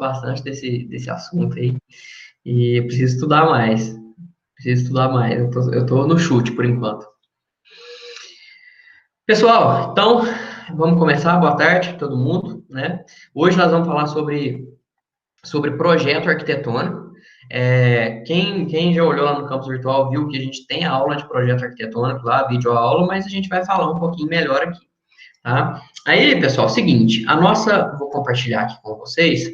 bastante desse assunto aí. E preciso estudar mais. Preciso estudar mais. Eu tô no chute por enquanto. Pessoal, então, vamos começar. Boa tarde a todo mundo, né? Hoje nós vamos falar sobre projeto arquitetônico. Quem já olhou lá no campus virtual viu que a gente tem a aula de projeto arquitetônico lá, videoaula, mas a gente vai falar um pouquinho melhor aqui, tá? Aí, pessoal, é o seguinte, vou compartilhar aqui com vocês,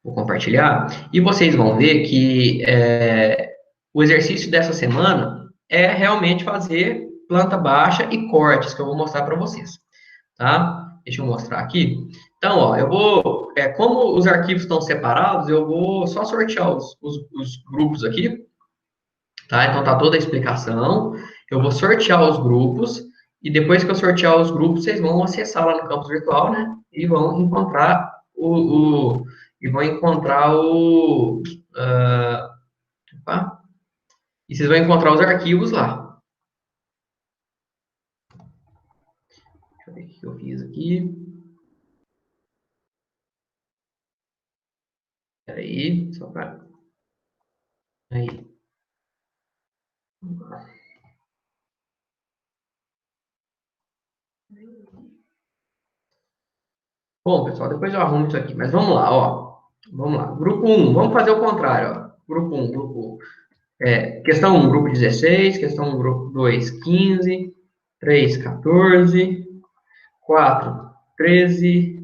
vou compartilhar, e vocês vão ver que o exercício dessa semana é realmente fazer planta baixa e cortes, que eu vou mostrar para vocês, tá? Deixa eu mostrar aqui. Então, ó, como os arquivos estão separados, eu vou só sortear os grupos aqui, tá? Então, tá toda a explicação. Eu vou sortear os grupos, e depois que eu sortear os grupos, vocês vão acessar lá no campus virtual, né? E vão encontrar opa, e vocês vão encontrar os arquivos lá. Deixa eu ver o que eu fiz aqui. Peraí, só para... Aí. Bom, pessoal, depois eu arrumo isso aqui, mas vamos lá, ó. Vamos lá. Grupo 1, vamos fazer o contrário, ó. Grupo 1, questão 1, grupo 16, questão 1, grupo 2, 15, 3, 14, 4, 13,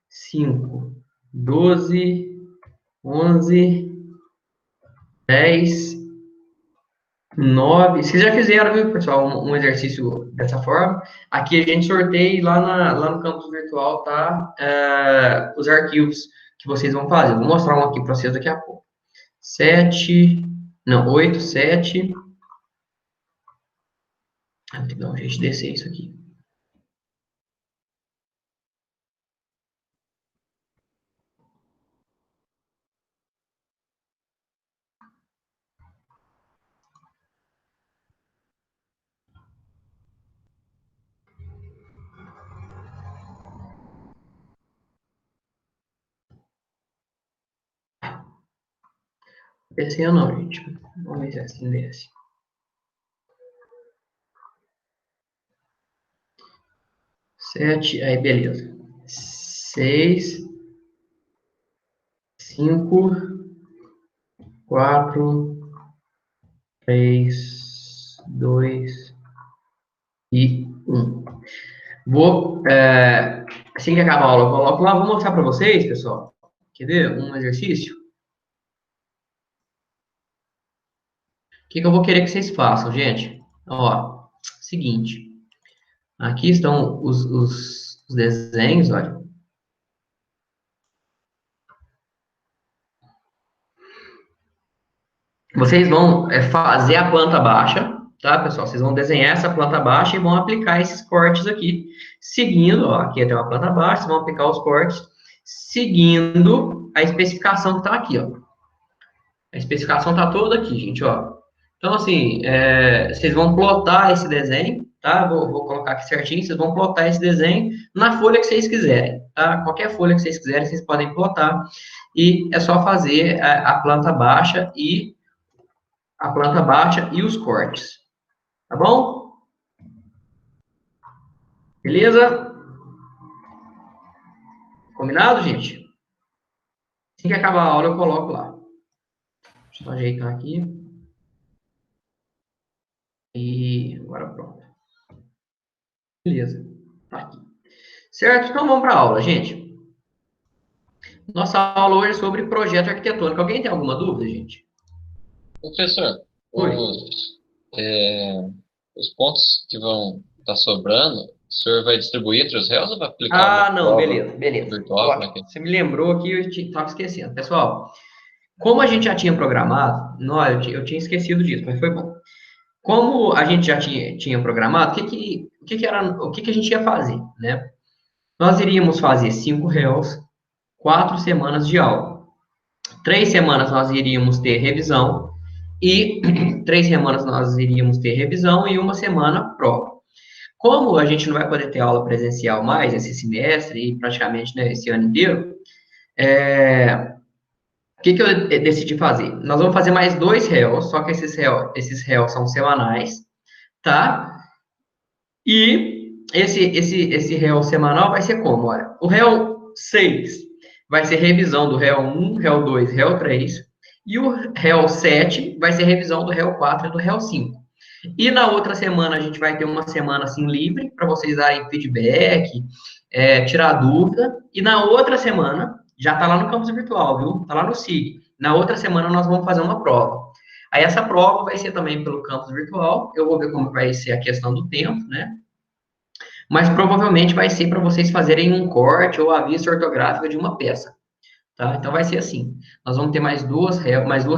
5, 12, 11, 10, 9. Vocês já fizeram, viu, pessoal, um exercício dessa forma. Aqui a gente sorteia lá no campus virtual, tá? Os arquivos que vocês vão fazer. Vou mostrar um aqui para vocês daqui a pouco. 8, 7. Tem que dar um jeito de descer isso aqui. Descer não, gente. Vamos ver se assim desce. 7, aí beleza. 6, 5, 4, 3, 2 e 1. Assim que acabar a aula, eu coloco lá, vou mostrar para vocês, pessoal. Quer ver? Um exercício. O que eu vou querer que vocês façam, gente? Ó, seguinte. Aqui estão os desenhos, olha. Vocês vão fazer a planta baixa, tá, pessoal? Vocês vão desenhar essa planta baixa e vão aplicar esses cortes aqui, seguindo, ó, aqui tem uma planta baixa, vocês vão aplicar os cortes, seguindo a especificação que está aqui, ó. A especificação está toda aqui, gente, ó. Então, assim, vocês vão plotar esse desenho, tá? Vou colocar aqui certinho, vocês vão plotar esse desenho na folha que vocês quiserem, tá? Qualquer folha que vocês quiserem, vocês podem plotar. E é só fazer a planta baixa e os cortes. Tá bom? Beleza? Combinado, gente? Assim que acabar a aula, eu coloco lá. Deixa eu ajeitar aqui. E agora pronto. Beleza. Tá aqui. Certo? Então vamos para a aula, gente. Nossa aula hoje é sobre projeto arquitetônico. Alguém tem alguma dúvida, gente? Professor, Oi. os pontos que vão estar sobrando, o senhor vai distribuir entre os réus ou vai aplicar uma Não, prova beleza. virtual? Como é que Ótimo. Você me lembrou aqui, eu estava esquecendo. Pessoal, como a gente já tinha programado, não, eu tinha esquecido disso, mas foi bom. Como a gente já tinha programado, o que a gente ia fazer, né? Nós iríamos fazer 5 réus, 4 semanas de aula. 3 semanas nós iríamos ter revisão e 3 semanas nós iríamos ter revisão e uma semana prova. Como a gente não vai poder ter aula presencial mais esse semestre e praticamente, né, esse ano inteiro, O que eu decidi fazer? Nós vamos fazer mais 2 réus, só que esses réus são semanais, tá? E esse réu semanal vai ser como? Olha, o réu 6 vai ser revisão do réu 1, réu 2, réu 3. E o réu 7 vai ser revisão do réu 4 e do réu 5. E na outra semana a gente vai ter uma semana assim livre para vocês darem feedback, tirar dúvida. E na outra semana, já está lá no campus virtual, viu? Está lá no SIG. Na outra semana nós vamos fazer uma prova. Aí essa prova vai ser também pelo campus virtual. Eu vou ver como vai ser a questão do tempo, né? Mas provavelmente vai ser para vocês fazerem um corte ou a vista ortográfica de uma peça. Tá? Então vai ser assim. Nós vamos ter mais duas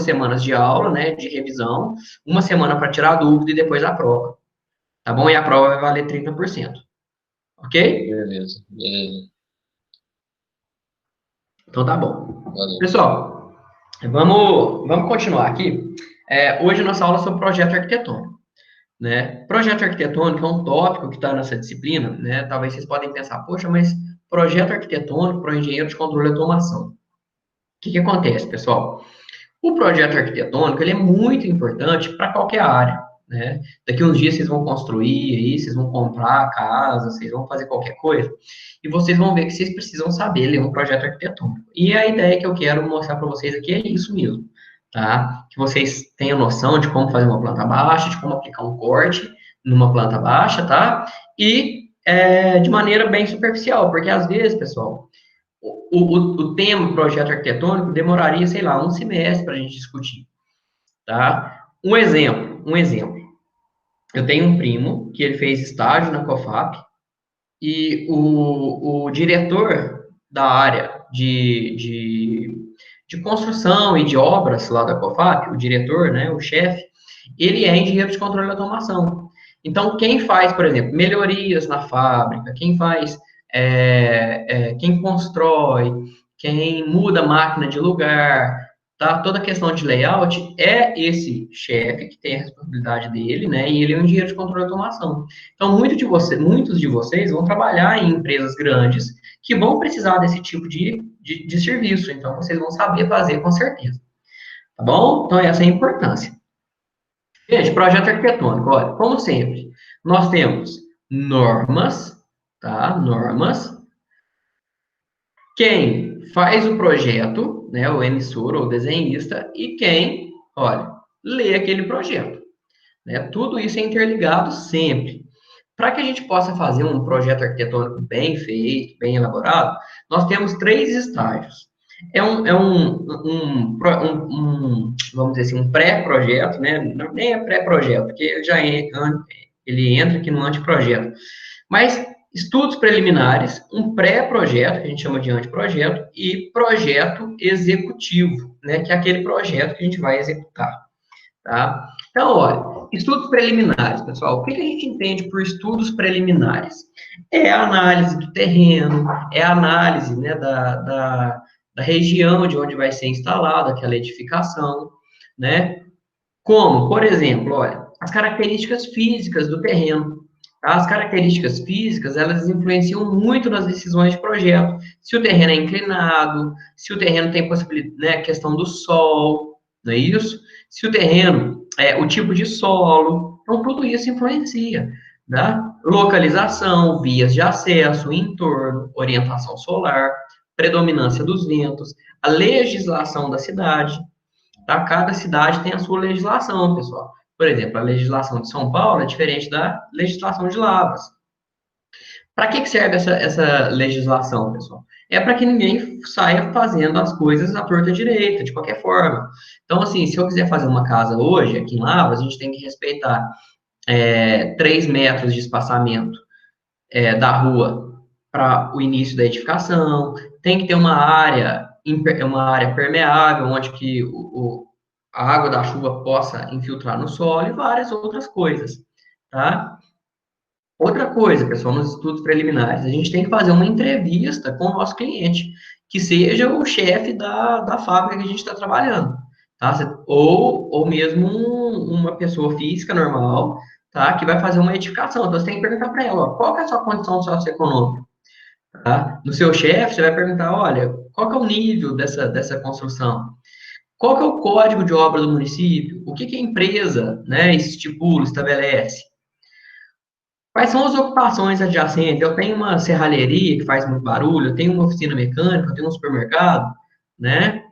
semanas de aula, né, de revisão, uma semana para tirar dúvida e depois a prova. Tá bom? E a prova vai valer 30%. Ok? Beleza, beleza. Então tá bom. Valeu. Pessoal, vamos continuar aqui. Hoje nossa aula é sobre projeto arquitetônico. Né? Projeto arquitetônico é um tópico que está nessa disciplina, né? Talvez vocês podem pensar, poxa, mas projeto arquitetônico para o engenheiro de controle e automação. O que acontece, pessoal? O projeto arquitetônico ele é muito importante para qualquer área, né? Daqui uns dias vocês vão construir, aí, vocês vão comprar a casa, vocês vão fazer qualquer coisa, e vocês vão ver que vocês precisam saber ler um projeto arquitetônico. E a ideia que eu quero mostrar para vocês aqui é isso mesmo, tá? Que vocês tenham noção de como fazer uma planta baixa, de como aplicar um corte numa planta baixa, tá? E de maneira bem superficial, porque às vezes, pessoal, o tema projeto arquitetônico demoraria, sei lá, um semestre para a gente discutir, tá? Um exemplo. Eu tenho um primo que ele fez estágio na COFAP e o diretor da área de construção e de obras lá da COFAP, o diretor, né, o chefe, ele é engenheiro de controle de automação. Então, quem faz, por exemplo, melhorias na fábrica, quem constrói, quem muda a máquina de lugar, tá? Toda a questão de layout é esse chefe que tem a responsabilidade dele, né? E ele é um engenheiro de controle de automação. Então, muitos de vocês vão trabalhar em empresas grandes que vão precisar desse tipo de serviço. Então, vocês vão saber fazer com certeza. Tá bom? Então, essa é a importância. Gente, projeto arquitetônico, olha, como sempre, nós temos normas, tá? Normas. Quem faz o projeto, né, o emissor ou desenhista, e quem, olha, lê aquele projeto. Né? Tudo isso é interligado sempre. Para que a gente possa fazer um projeto arquitetônico bem feito, bem elaborado, nós temos 3 estágios. Vamos dizer assim, um pré-projeto, né? Nem é pré-projeto, porque ele entra aqui no anteprojeto. Mas estudos preliminares, um pré-projeto, que a gente chama de anteprojeto, e projeto executivo, né? Que é aquele projeto que a gente vai executar, tá? Então, olha, estudos preliminares, pessoal. O que a gente entende por estudos preliminares? É a análise do terreno, é a análise, né, da região de onde vai ser instalada aquela edificação, né? Como, por exemplo, olha, as características físicas do terreno. Tá? As características físicas, elas influenciam muito nas decisões de projeto. Se o terreno é inclinado, se o terreno tem possibilidade, né, questão do sol, não é isso? Se o terreno, o tipo de solo, então tudo isso influencia, tá? Localização, vias de acesso, entorno, orientação solar, predominância dos ventos, a legislação da cidade, tá? Cada cidade tem a sua legislação, pessoal. Por exemplo, a legislação de São Paulo é diferente da legislação de Lavras. Para que serve essa legislação, pessoal? É para que ninguém saia fazendo as coisas à torta direita, de qualquer forma. Então, assim, se eu quiser fazer uma casa hoje, aqui em Lavras, a gente tem que respeitar 3 metros de espaçamento da rua para o início da edificação, tem que ter uma área permeável, onde que a água da chuva possa infiltrar no solo e várias outras coisas, tá? Outra coisa, pessoal, nos estudos preliminares, a gente tem que fazer uma entrevista com o nosso cliente, que seja o chefe da fábrica que a gente está trabalhando, tá? Ou mesmo uma pessoa física normal, tá? Que vai fazer uma edificação. Então, você tem que perguntar para ela, ó, qual que é a sua condição socioeconômica? Tá? No seu chefe, você vai perguntar, olha, Qual que é o nível dessa construção? Qual que é o código de obra do município? O que a empresa, né, estipula, estabelece? Quais são as ocupações adjacentes? Eu tenho uma serralheria que faz muito barulho, eu tenho uma oficina mecânica, eu tenho um supermercado, né?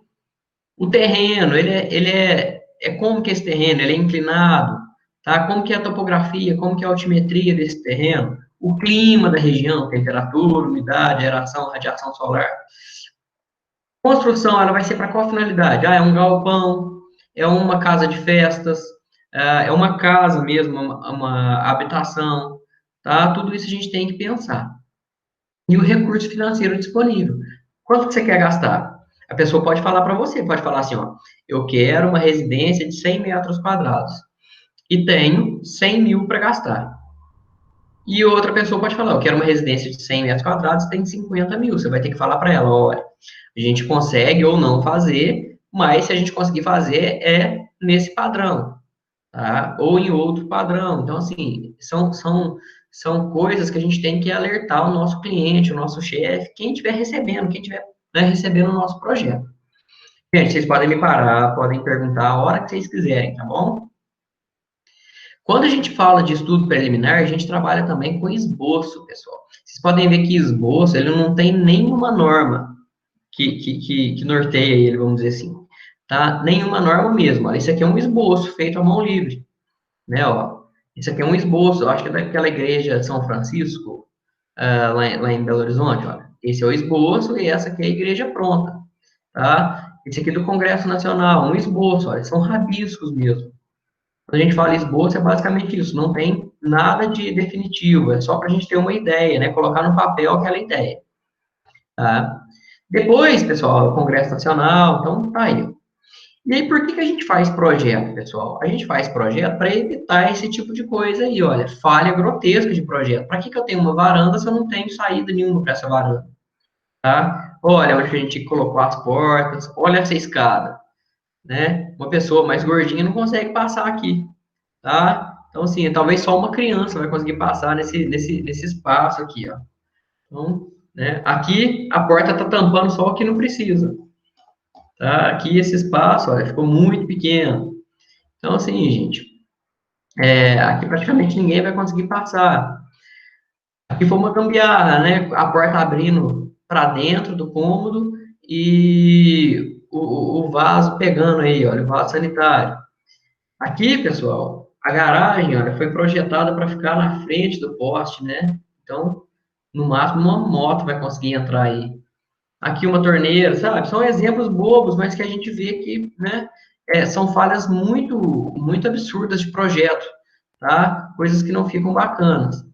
O terreno, é como que é esse terreno? Ele é inclinado, tá? Como que é a topografia, como que é a altimetria desse terreno? O clima da região, temperatura, umidade, aeração, radiação solar. Construção, ela vai ser para qual finalidade? Ah, é um galpão, é uma casa de festas, é uma casa mesmo, uma habitação, tá? Tudo isso a gente tem que pensar. E o recurso financeiro disponível. Quanto que você quer gastar? A pessoa pode falar para você, pode falar assim, ó, eu quero uma residência de 100 metros quadrados e tenho 100 mil para gastar. E outra pessoa pode falar, eu quero uma residência de 100 metros quadrados, tem 50 mil. Você vai ter que falar para ela, olha, a gente consegue ou não fazer, mas se a gente conseguir fazer, é nesse padrão, tá? Ou em outro padrão. Então, assim, são coisas que a gente tem que alertar o nosso cliente, o nosso chefe, quem estiver recebendo, quem estiver, né, recebendo o nosso projeto. Gente, vocês podem me parar, podem perguntar a hora que vocês quiserem, tá bom? Quando a gente fala de estudo preliminar, a gente trabalha também com esboço, pessoal. Vocês podem ver que esboço, ele não tem nenhuma norma que norteia ele, vamos dizer assim. Tá? Nenhuma norma mesmo. Olha, isso aqui é um esboço feito à mão livre, né? Ó, isso aqui é um esboço, eu acho que é daquela igreja de São Francisco, lá em Belo Horizonte, olha. Esse é o esboço e essa aqui é a igreja pronta, tá? Esse aqui é do Congresso Nacional, um esboço, olha, são rabiscos mesmo. Quando a gente fala esboço, é basicamente isso, não tem nada de definitivo, é só para a gente ter uma ideia, né? Colocar no papel aquela ideia, tá? Depois, pessoal, o Congresso Nacional, então tá aí. E aí, por que a gente faz projeto, pessoal? A gente faz projeto para evitar esse tipo de coisa aí, olha, falha grotesca de projeto. Para que eu tenho uma varanda se eu não tenho saída nenhuma para essa varanda, tá? Olha onde a gente colocou as portas, olha essa escada, né? Uma pessoa mais gordinha não consegue passar aqui, tá? Então, assim, talvez só uma criança vai conseguir passar nesse espaço aqui, ó. Então, né? Aqui a porta está tampando só o que não precisa, tá? Aqui esse espaço, olha, ficou muito pequeno. Então, assim, gente, aqui praticamente ninguém vai conseguir passar. Aqui foi uma gambiarra, né? A porta abrindo para dentro do cômodo e o vaso pegando aí, olha, o vaso sanitário. Aqui, pessoal, a garagem, olha, foi projetada para ficar na frente do poste, né? Então, no máximo, uma moto vai conseguir entrar aí. Aqui uma torneira, sabe? São exemplos bobos, mas que a gente vê que, né, são falhas muito absurdas de projeto, tá? Coisas que não ficam bacanas.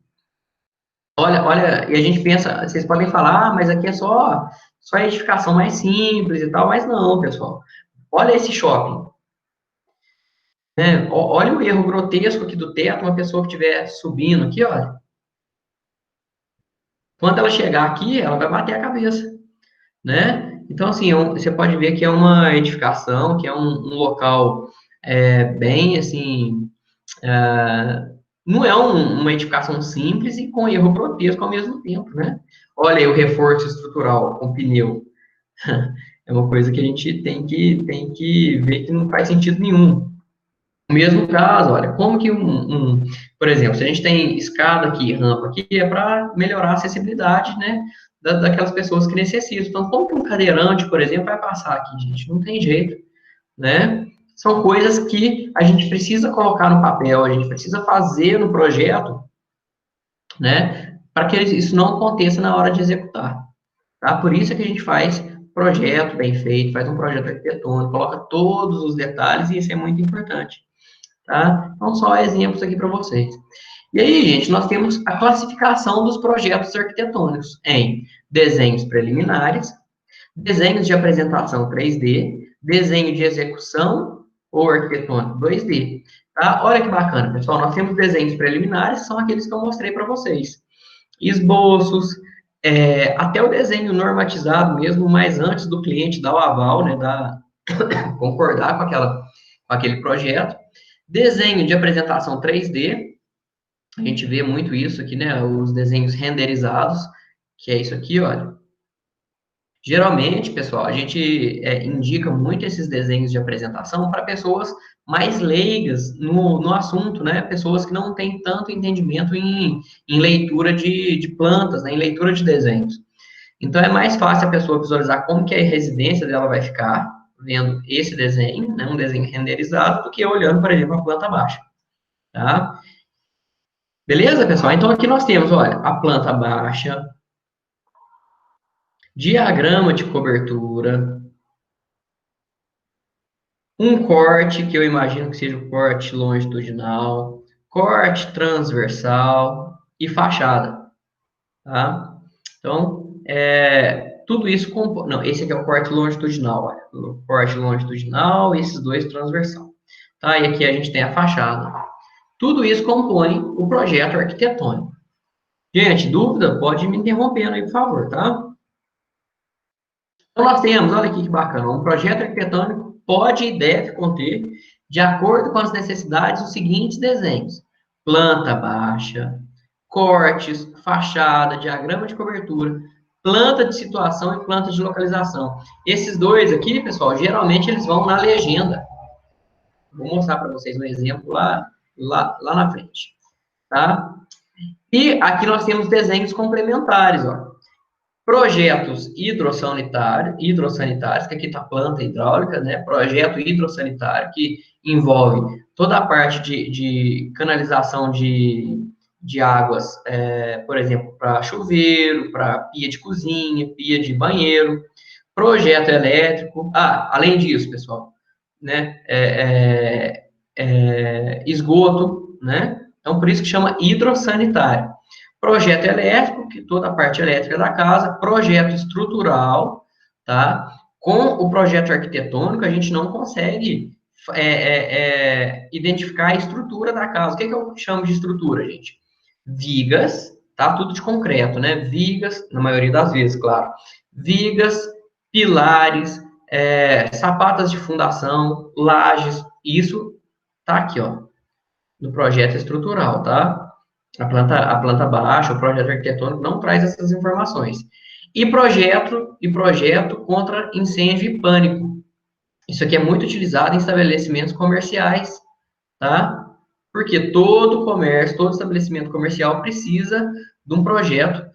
Olha, e a gente pensa, vocês podem falar, mas aqui é só edificação mais simples e tal, mas não, pessoal. Olha esse shopping, né? Olha o erro grotesco aqui do teto, uma pessoa que estiver subindo aqui, olha. Quando ela chegar aqui, ela vai bater a cabeça, né? Então, assim, você pode ver que é uma edificação, que é um local bem, assim, não é uma edificação simples e com erro grotesco ao mesmo tempo, né? Olha aí o reforço estrutural com pneu. É uma coisa que a gente tem que ver que não faz sentido nenhum. No mesmo caso, olha, como que por exemplo, se a gente tem escada aqui, rampa aqui, é para melhorar a acessibilidade, né, daquelas pessoas que necessitam. Então, como que um cadeirante, por exemplo, vai passar aqui, gente? Não tem jeito, né? São coisas que a gente precisa colocar no papel, a gente precisa fazer no projeto, né, para que isso não aconteça na hora de executar, tá? Por isso é que a gente faz projeto bem feito, faz um projeto arquitetônico, coloca todos os detalhes e isso é muito importante, tá? Então, só exemplos aqui para vocês. E aí, gente, nós temos a classificação dos projetos arquitetônicos em desenhos preliminares, desenhos de apresentação 3D, desenho de execução ou arquitetônico 2D. Tá? Olha que bacana, pessoal. Nós temos desenhos preliminares, são aqueles que eu mostrei para vocês. Esboços, até o desenho normatizado mesmo, mas antes do cliente dar o aval, né, concordar com aquele projeto. Desenho de apresentação 3D, a gente vê muito isso aqui, né, os desenhos renderizados, que é isso aqui, olha. Geralmente, pessoal, a gente indica muito esses desenhos de apresentação para pessoas mais leigas no assunto, né? Pessoas que não têm tanto entendimento em leitura de plantas, né? Em leitura de desenhos. Então, é mais fácil a pessoa visualizar como que a residência dela vai ficar, vendo esse desenho, né? Um desenho renderizado, do que olhando, por exemplo, a planta baixa, tá? Beleza, pessoal? Então, aqui nós temos, olha, a planta baixa, diagrama de cobertura, um corte, que eu imagino que seja o corte longitudinal, corte transversal e fachada, tá? Então, tudo isso... Não, esse aqui é o corte longitudinal, olha. O corte longitudinal e esses dois transversal. Tá? E aqui a gente tem a fachada. Tudo isso compõe o projeto arquitetônico. Gente, dúvida? Pode me interrompendo aí, por favor, tá? Então, nós temos, olha aqui que bacana, um projeto arquitetônico pode e deve conter, de acordo com as necessidades, os seguintes desenhos: planta baixa, cortes, fachada, diagrama de cobertura, planta de situação e planta de localização. Esses dois aqui, pessoal, geralmente eles vão na legenda. Vou mostrar para vocês um exemplo lá na frente, tá? E aqui nós temos desenhos complementares, ó. Projetos hidrossanitários, que aqui está planta hidráulica, né? Projeto hidrossanitário, que envolve toda a parte de canalização de águas, por exemplo, para chuveiro, para pia de cozinha, pia de banheiro, projeto elétrico. Além disso, pessoal, né? Esgoto, né? Então, por isso que chama hidrossanitário. Projeto elétrico, que toda a parte elétrica da casa, projeto estrutural, tá? Com o projeto arquitetônico, a gente não consegue identificar a estrutura da casa. O que eu chamo de estrutura, gente? Vigas, tá? Tudo de concreto, né? Vigas, na maioria das vezes, claro. Vigas, pilares, sapatas de fundação, lajes, isso tá aqui, ó, no projeto estrutural, tá? A planta baixa, o projeto arquitetônico não traz essas informações. E projeto contra incêndio e pânico. Isso aqui é muito utilizado em estabelecimentos comerciais, tá? Porque todo comércio, todo estabelecimento comercial precisa de um projeto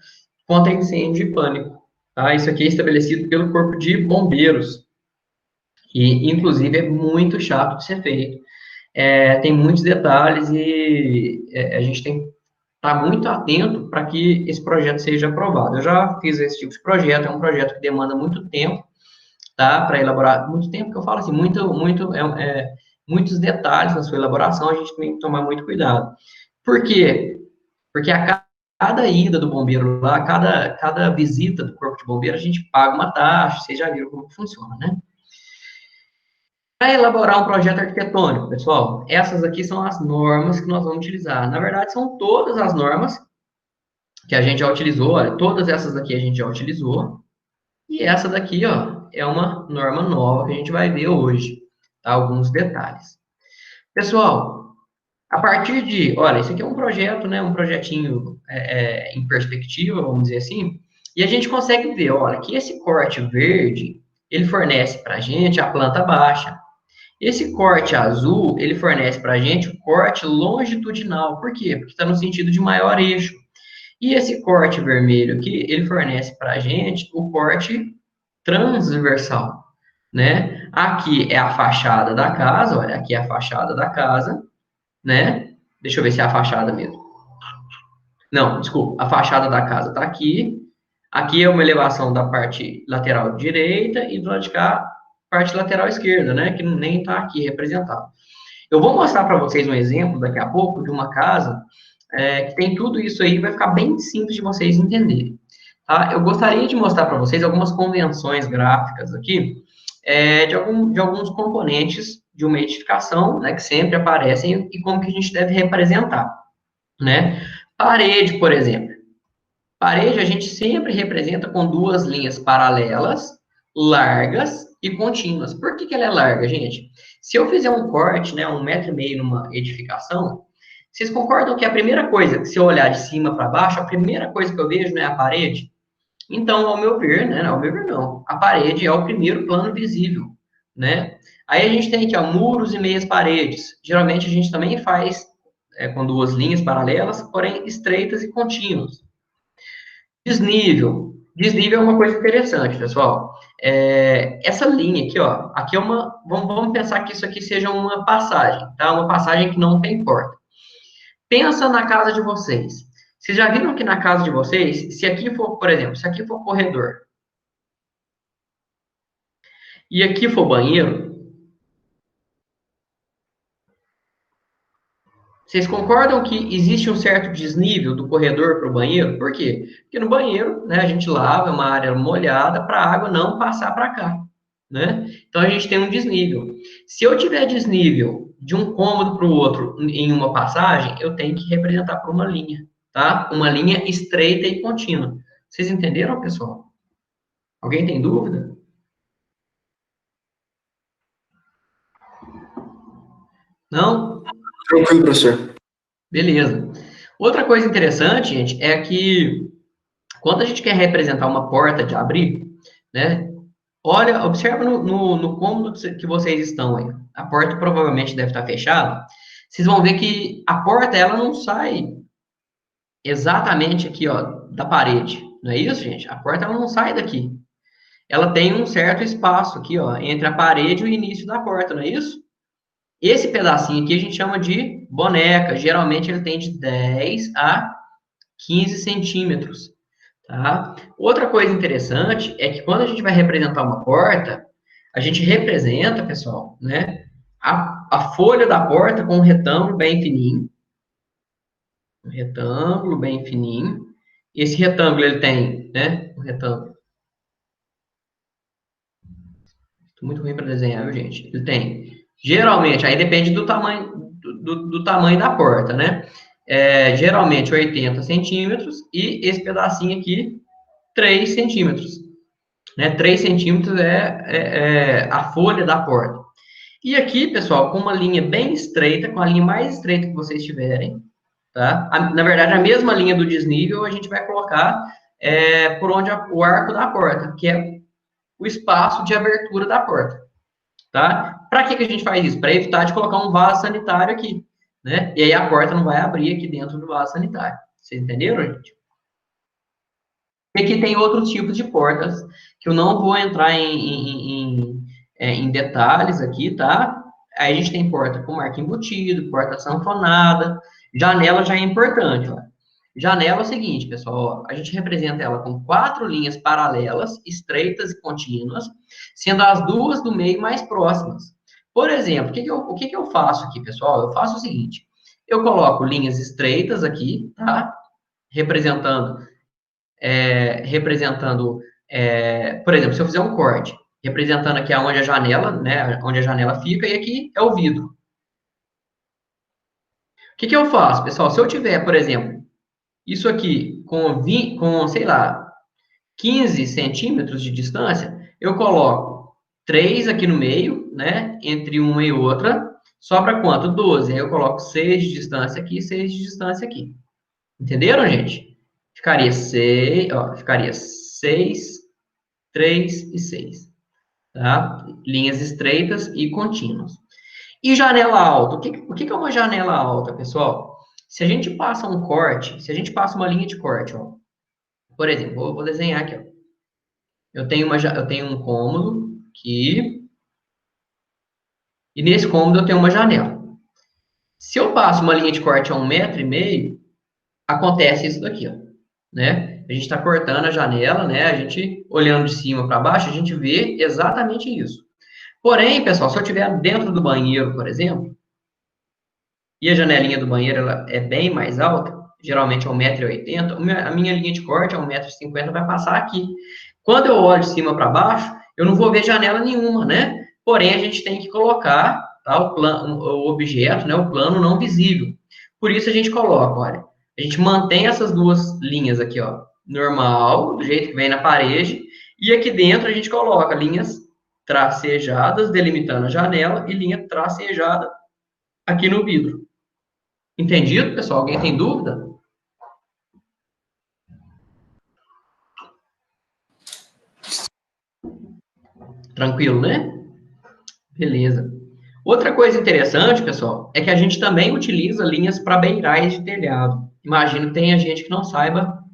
contra incêndio e pânico, tá? Isso aqui é estabelecido pelo Corpo de Bombeiros. E, inclusive, é muito chato de ser feito. Tem muitos detalhes e a gente tem que estar muito atento para que esse projeto seja aprovado. Eu já fiz esse tipo de projeto, é um projeto que demanda muito tempo, tá? Para elaborar, muito tempo que eu falo assim, muitos detalhes na sua elaboração, a gente tem que tomar muito cuidado. Por quê? Porque cada ida do bombeiro lá, cada visita do corpo de bombeiro, a gente paga uma taxa, vocês já viram como funciona, né? Para elaborar um projeto arquitetônico, pessoal, essas aqui são as normas que nós vamos utilizar. Na verdade, são todas as normas que a gente já utilizou. Olha, todas essas aqui a gente já utilizou. E essa daqui, ó, é uma norma nova que a gente vai ver hoje, tá? Alguns detalhes. Pessoal, a partir de... Olha, isso aqui é um projeto, né? Um projetinho em perspectiva, vamos dizer assim. E a gente consegue ver, olha, que esse corte verde, ele fornece para a gente a planta baixa. Esse corte azul, ele fornece para a gente o corte longitudinal. Por quê? Porque está no sentido de maior eixo. E esse corte vermelho aqui, ele fornece para a gente o corte transversal, né? Aqui é a fachada da casa, olha, aqui é a fachada da casa, né? Deixa eu ver se é a fachada mesmo. Não, desculpa, a fachada da casa está aqui. Aqui é uma elevação da parte lateral direita e do lado de cá, parte lateral esquerda, né? Que nem está aqui representado. Eu vou mostrar para vocês um exemplo daqui a pouco de uma casa que tem tudo isso aí, vai ficar bem simples de vocês entenderem. Tá? Eu gostaria de mostrar para vocês algumas convenções gráficas aqui de alguns componentes de uma edificação, né? Que sempre aparecem e como que a gente deve representar, né? Parede, por exemplo. Parede a gente sempre representa com duas linhas paralelas, largas e contínuas. Por que ela é larga, gente? Se eu fizer um corte, né, 1,5 m numa edificação, vocês concordam que a primeira coisa, se eu olhar de cima para baixo, a primeira coisa que eu vejo não é a parede? Então, ao meu ver, né? Ao meu ver, não. A parede é o primeiro plano visível, né? Aí a gente tem aqui, ó, muros e meias paredes. Geralmente a gente também faz com duas linhas paralelas, porém estreitas e contínuas. Desnível. Desnível é uma coisa interessante, pessoal. Essa linha aqui, ó, aqui é uma. Vamos pensar que isso aqui seja uma passagem, tá? Uma passagem que não tem porta. Pensa na casa de vocês. Vocês já viram que na casa de vocês, se aqui for, por exemplo, se aqui for corredor e aqui for banheiro, vocês concordam que existe um certo desnível do corredor para o banheiro? Por quê? Porque no banheiro, né, a gente lava, é uma área molhada para a água não passar para cá, né? Então a gente tem um desnível. Se eu tiver desnível de um cômodo para o outro em uma passagem, eu tenho que representar por uma linha, tá? Uma linha estreita e contínua. Vocês entenderam, pessoal? Alguém tem dúvida? Não? Tranquilo, professor. Beleza. Outra coisa interessante, gente, é que quando a gente quer representar uma porta de abrir, né? Olha, observa no cômodo que vocês estão aí. A porta provavelmente deve estar fechada. Vocês vão ver que a porta, ela não sai exatamente aqui, ó, da parede. Não é isso, gente? A porta, ela não sai daqui. Ela tem um certo espaço aqui, ó, entre a parede e o início da porta, não é isso? Esse pedacinho aqui a gente chama de boneca. Geralmente ele tem de 10 a 15 centímetros, tá? Outra coisa interessante é que quando a gente vai representar uma porta, a gente representa, pessoal, né, a folha da porta com um retângulo bem fininho. Um retângulo bem fininho. Esse retângulo, ele tem, né, um retângulo. Estou muito ruim para desenhar, viu, gente? Ele tem, geralmente, aí depende do tamanho, do tamanho da porta, né? Geralmente 80 centímetros e esse pedacinho aqui, 3 centímetros. Né? 3 centímetros é a folha da porta. E aqui, pessoal, com uma linha bem estreita, com a linha mais estreita que vocês tiverem, tá? Na verdade, a mesma linha do desnível a gente vai colocar por onde o arco da porta, que é o espaço de abertura da porta, tá? Para que a gente faz isso? Para evitar de colocar um vaso sanitário aqui, né? E aí a porta não vai abrir aqui dentro do vaso sanitário. Vocês entenderam, gente? E aqui tem outros tipos de portas, que eu não vou entrar em detalhes aqui, tá? Aí a gente tem porta com marco embutido, porta sanfonada, janela já é importante, ó. Janela é o seguinte, pessoal, ó, a gente representa ela com 4 linhas paralelas, estreitas e contínuas, sendo as duas do meio mais próximas. Por exemplo, o que que eu faço aqui, pessoal? Eu faço o seguinte, eu coloco linhas estreitas aqui, tá? Por exemplo, se eu fizer um corte, representando aqui onde a janela, né, onde a janela fica, e aqui é o vidro. O que que eu faço, pessoal? Se eu tiver, por exemplo, isso aqui sei lá, 15 centímetros de distância, eu coloco 3 aqui no meio, né, entre uma e outra, sobra quanto? 12. Aí eu coloco 6 de distância aqui, 6 de distância aqui. Entenderam, gente? Ficaria 6, ó, ficaria 6, 3 e 6, tá? Linhas estreitas e contínuas. E janela alta? O que é uma janela alta, pessoal? Se a gente passa um corte, se a gente passa uma linha de corte, ó, por exemplo, vou desenhar aqui, ó. Eu tenho um cômodo aqui, e nesse cômodo eu tenho uma janela. Se eu passo uma linha de corte a 1,5 m, acontece isso daqui, ó, né? A gente está cortando a janela, né? A gente, olhando de cima para baixo, a gente vê exatamente isso. Porém, pessoal, se eu estiver dentro do banheiro, por exemplo, e a janelinha do banheiro ela é bem mais alta, geralmente é 1,80 m, a minha linha de corte é 1,50 m, vai passar aqui. Quando eu olho de cima para baixo, eu não vou ver janela nenhuma, né? Porém, a gente tem que colocar, tá, o objeto, né, o plano não visível. Por isso a gente coloca, olha, a gente mantém essas duas linhas aqui, ó, normal, do jeito que vem na parede, e aqui dentro a gente coloca linhas tracejadas, delimitando a janela, e linha tracejada aqui no vidro. Entendido, pessoal? Alguém tem dúvida? Tranquilo, né? Beleza. Outra coisa interessante, pessoal, é que a gente também utiliza linhas para beirais de telhado. Imagino que tenha gente que não saiba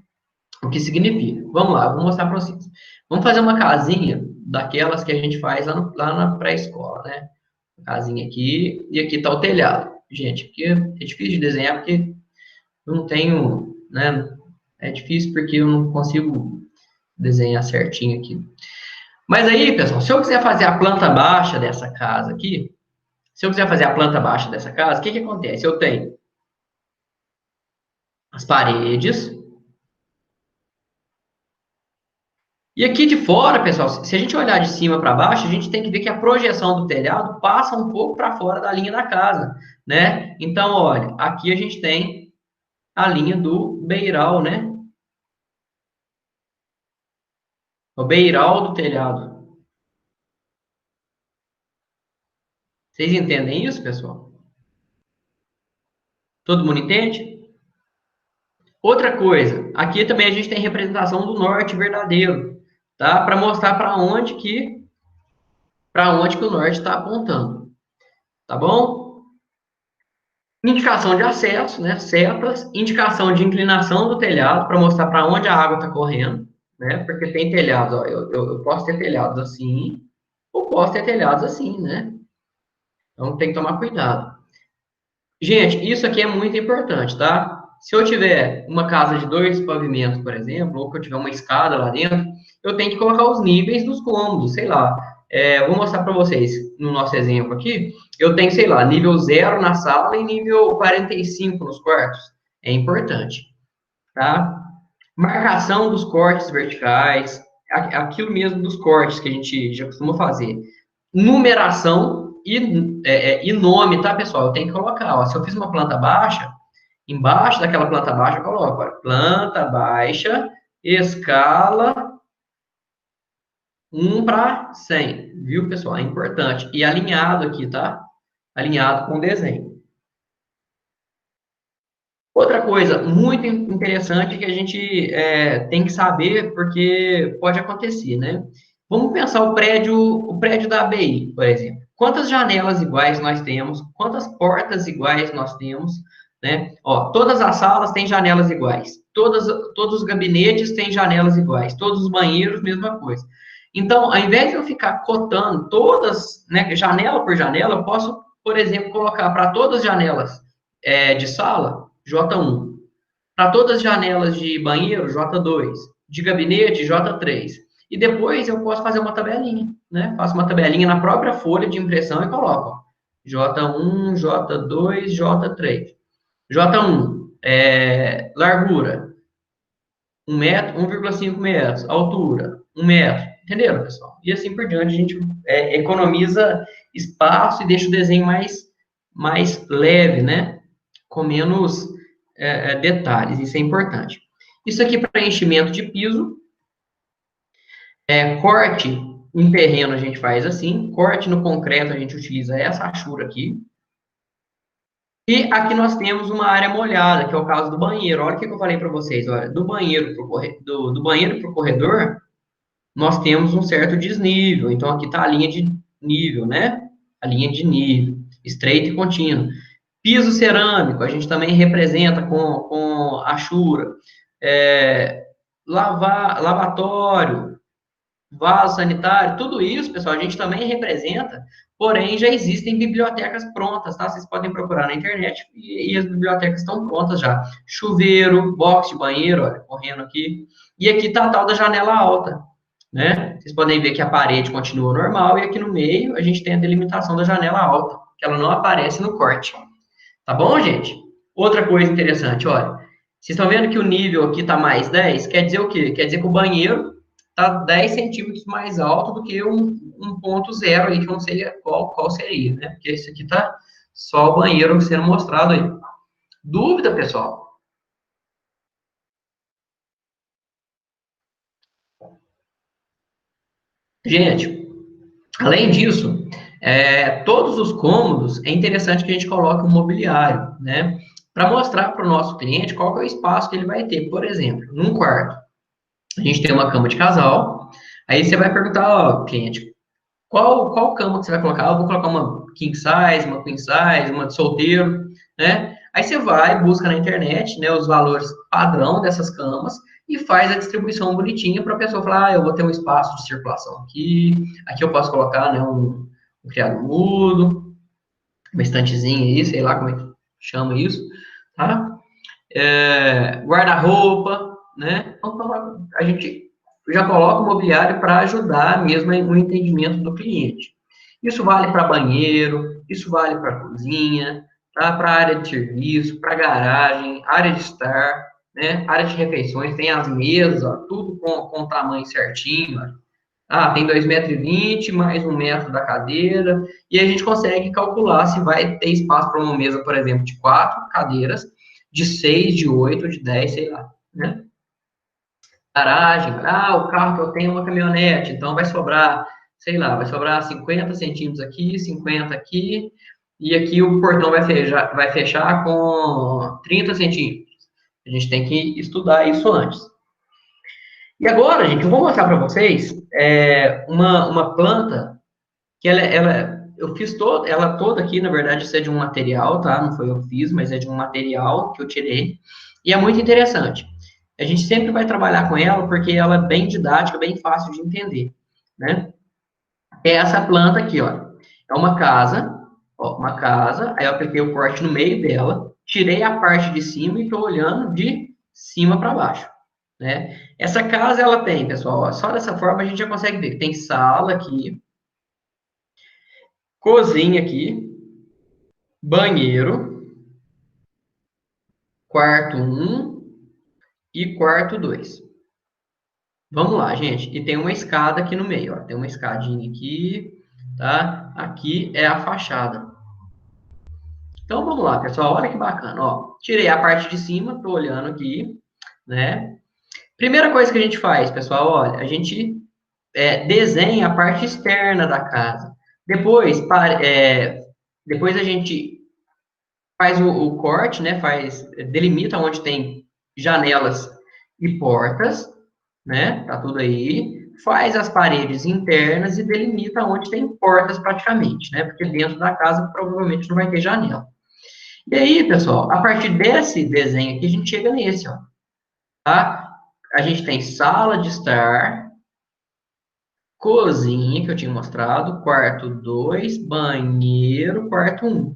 o que significa. Vamos lá, vou mostrar para vocês. Vamos fazer uma casinha daquelas que a gente faz lá na pré-escola, né? Casinha aqui, e aqui está o telhado. Gente, aqui é difícil de desenhar porque eu não tenho, né? É difícil porque eu não consigo desenhar certinho aqui. Mas aí, pessoal, se eu quiser fazer a planta baixa dessa casa aqui, se eu quiser fazer a planta baixa dessa casa, o que que acontece? Eu tenho as paredes, e aqui de fora, pessoal, se a gente olhar de cima para baixo, a gente tem que ver que a projeção do telhado passa um pouco para fora da linha da casa, né? Então, olha, aqui a gente tem a linha do beiral, né? O beiral do telhado. Vocês entendem isso, pessoal? Todo mundo entende? Outra coisa, aqui também a gente tem representação do norte verdadeiro, tá? Para mostrar para onde que o norte está apontando, tá bom? Indicação de acesso, né? Setas, indicação de inclinação do telhado para mostrar para onde a água está correndo, né? Porque tem telhados, ó, eu posso ter telhados assim, ou posso ter telhados assim, né? Então tem que tomar cuidado. Gente, isso aqui é muito importante, tá? Se eu tiver uma casa de 2 pavimentos, por exemplo, ou que eu tiver uma escada lá dentro, eu tenho que colocar os níveis dos cômodos, sei lá. Eu vou mostrar para vocês no nosso exemplo aqui. Eu tenho, sei lá, nível 0 na sala e nível 45 nos quartos. É importante, tá? Marcação dos cortes verticais, aquilo mesmo dos cortes que a gente já costuma fazer. Numeração e nome, tá, pessoal? Eu tenho que colocar, ó, se eu fiz uma planta baixa, embaixo daquela planta baixa eu coloco, ó, planta baixa, escala 1 para 100, viu, pessoal? É importante. E alinhado aqui, tá? Alinhado com o desenho. Outra coisa muito interessante que a gente tem que saber, porque pode acontecer, né? Vamos pensar o prédio da ABI, por exemplo. Quantas janelas iguais nós temos? Quantas portas iguais nós temos? Né? Ó, todas as salas têm janelas iguais. Todos os gabinetes têm janelas iguais. Todos os banheiros, mesma coisa. Então, ao invés de eu ficar cotando todas, né, janela por janela, eu posso, por exemplo, colocar para todas as janelas de sala, J1. Para todas as janelas de banheiro, J2. De gabinete, J3. E depois eu posso fazer uma tabelinha, né? Faço uma tabelinha na própria folha de impressão e coloco, ó, J1, J2, J3. J1, largura, 1 metro, 1,5 metros. Altura, 1 metro. Entenderam, pessoal? E assim por diante, a gente economiza espaço e deixa o desenho mais leve, né? Com menos detalhes, isso é importante. Isso aqui para enchimento de piso, corte em terreno a gente faz assim, corte no concreto a gente utiliza essa achura aqui. E aqui nós temos uma área molhada, que é o caso do banheiro. Olha o que eu falei para vocês, olha, do banheiro para o corredor, nós temos um certo desnível. Então aqui está a linha de nível, né? A linha de nível, estreita e contínua. Piso cerâmico, a gente também representa com achura. Lavatório, vaso sanitário, tudo isso, pessoal, a gente também representa, porém já existem bibliotecas prontas, tá? Vocês podem procurar na internet e as bibliotecas estão prontas já. Chuveiro, box de banheiro, olha, correndo aqui. E aqui tá a tal da janela alta, né? Vocês podem ver que a parede continua normal e aqui no meio a gente tem a delimitação da janela alta, que ela não aparece no corte. Tá bom, gente? Outra coisa interessante, olha. Vocês estão vendo que o nível aqui está mais 10? Quer dizer o quê? Quer dizer que o banheiro está 10 centímetros mais alto do que um ponto zero aí, que eu não sei qual seria, né? Porque esse aqui está só o banheiro sendo mostrado aí. Dúvida, pessoal? Gente, além disso, todos os cômodos, é interessante que a gente coloque um mobiliário, né? Para mostrar para o nosso cliente qual que é o espaço que ele vai ter. Por exemplo, num quarto, a gente tem uma cama de casal, aí você vai perguntar, ó, cliente, qual cama que você vai colocar? Eu vou colocar uma king size, uma queen size, uma de solteiro, né? Aí você vai, busca na internet, né, os valores padrão dessas camas e faz a distribuição bonitinha para a pessoa falar, eu vou ter um espaço de circulação aqui eu posso colocar, né, um criado mudo, uma estantezinha aí, sei lá como é que chama isso, tá? Guarda-roupa, né? Então, a gente já coloca o mobiliário para ajudar mesmo no entendimento do cliente. Isso vale para banheiro, isso vale para cozinha, tá? Para área de serviço, para garagem, área de estar, né? Área de refeições, tem as mesas, ó, tudo com o tamanho certinho, ó. Tem 2,20 m, mais 1 m da cadeira, e a gente consegue calcular se vai ter espaço para uma mesa, por exemplo, de 4 cadeiras, de 6, de 8, de 10, sei lá, né? Garagem, o carro que eu tenho é uma caminhonete, então vai sobrar, sei lá, vai sobrar 50 centímetros aqui, 50 aqui, e aqui o portão vai fechar com 30 centímetros. A gente tem que estudar isso antes. E agora, gente, eu vou mostrar para vocês uma planta que eu fiz ela toda aqui, na verdade, isso é de um material, tá? Não foi eu que fiz, mas é de um material que eu tirei. E é muito interessante. A gente sempre vai trabalhar com ela porque ela é bem didática, bem fácil de entender, né? É essa planta aqui, ó. É uma casa, aí eu apliquei o corte no meio dela, tirei a parte de cima e estou olhando de cima para baixo, né? Essa casa, ela tem, pessoal, ó, só dessa forma a gente já consegue ver que tem sala aqui, cozinha aqui, banheiro, quarto 1 e quarto 2. Vamos lá, gente. E tem uma escada aqui no meio, ó. Tem uma escadinha aqui, tá? Aqui é a fachada. Então, vamos lá, pessoal. Olha que bacana, ó. Tirei a parte de cima, tô olhando aqui, né? Primeira coisa que a gente faz, pessoal, olha, a gente desenha a parte externa da casa. Depois a gente faz o corte, né? Delimita onde tem janelas e portas, né? Tá tudo aí. Faz as paredes internas e delimita onde tem portas praticamente, né? Porque dentro da casa provavelmente não vai ter janela. E aí, pessoal, a partir desse desenho aqui, a gente chega nesse, ó. Tá? A gente tem sala de estar, cozinha, que eu tinha mostrado, quarto 2, banheiro, quarto 1.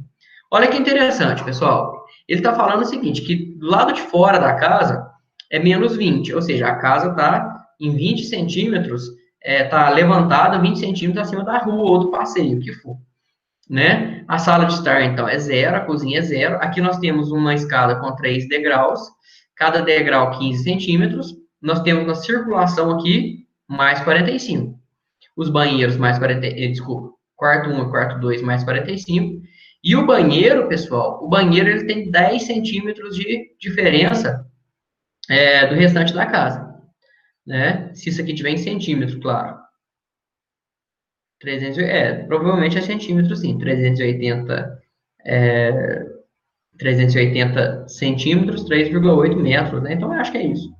Olha que interessante, pessoal. Ele está falando o seguinte, que do lado de fora da casa é menos 20, ou seja, a casa está em 20 centímetros, está levantada 20 centímetros acima da rua ou do passeio, o que for, né? A sala de estar, então, é 0, a cozinha é 0. Aqui nós temos uma escada com 3 degraus, cada degrau 15 centímetros. Nós temos na circulação aqui mais 45. Os banheiros mais 40, desculpa, quarto 1 e quarto 2 mais 45. E o banheiro, pessoal, o banheiro ele tem 10 centímetros de diferença do restante da casa, né? Se isso aqui tiver em centímetros, claro. 300, provavelmente é centímetros, sim. 380 centímetros, 3,8 metros, né? Então, eu acho que é isso.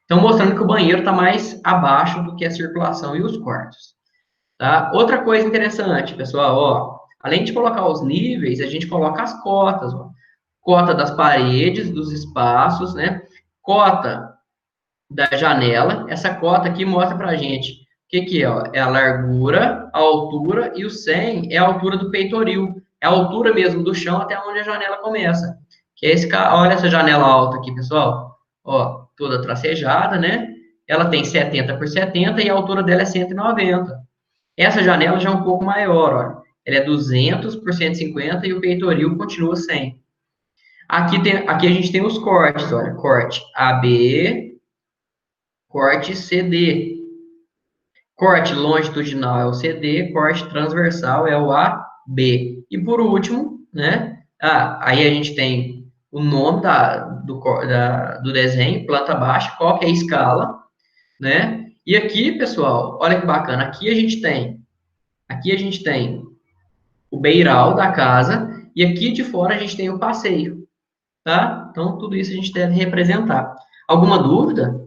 Então, mostrando que o banheiro está mais abaixo do que a circulação e os quartos. Tá? Outra coisa interessante, pessoal, ó, além de colocar os níveis, a gente coloca as cotas, ó. Cota das paredes, dos espaços, né? Cota da janela. Essa cota aqui mostra pra gente o que é, ó? É a largura, a altura e o 100 é a altura do peitoril. É a altura mesmo do chão até onde a janela começa. Que é olha essa janela alta aqui, pessoal. Ó, toda tracejada, né? Ela tem 70 por 70 e a altura dela é 190. Essa janela já é um pouco maior, olha. Ela é 200 por 150 e o peitoril continua 100. Aqui a gente tem os cortes, olha. Corte AB, corte CD. Corte longitudinal é o CD, corte transversal é o AB. E por último, né? Aí a gente tem o nome do desenho, planta baixa, qual que é a escala, né? E aqui, pessoal, olha que bacana, aqui a gente tem o beiral da casa e aqui de fora a gente tem o passeio, tá? Então, tudo isso a gente deve representar. Alguma dúvida?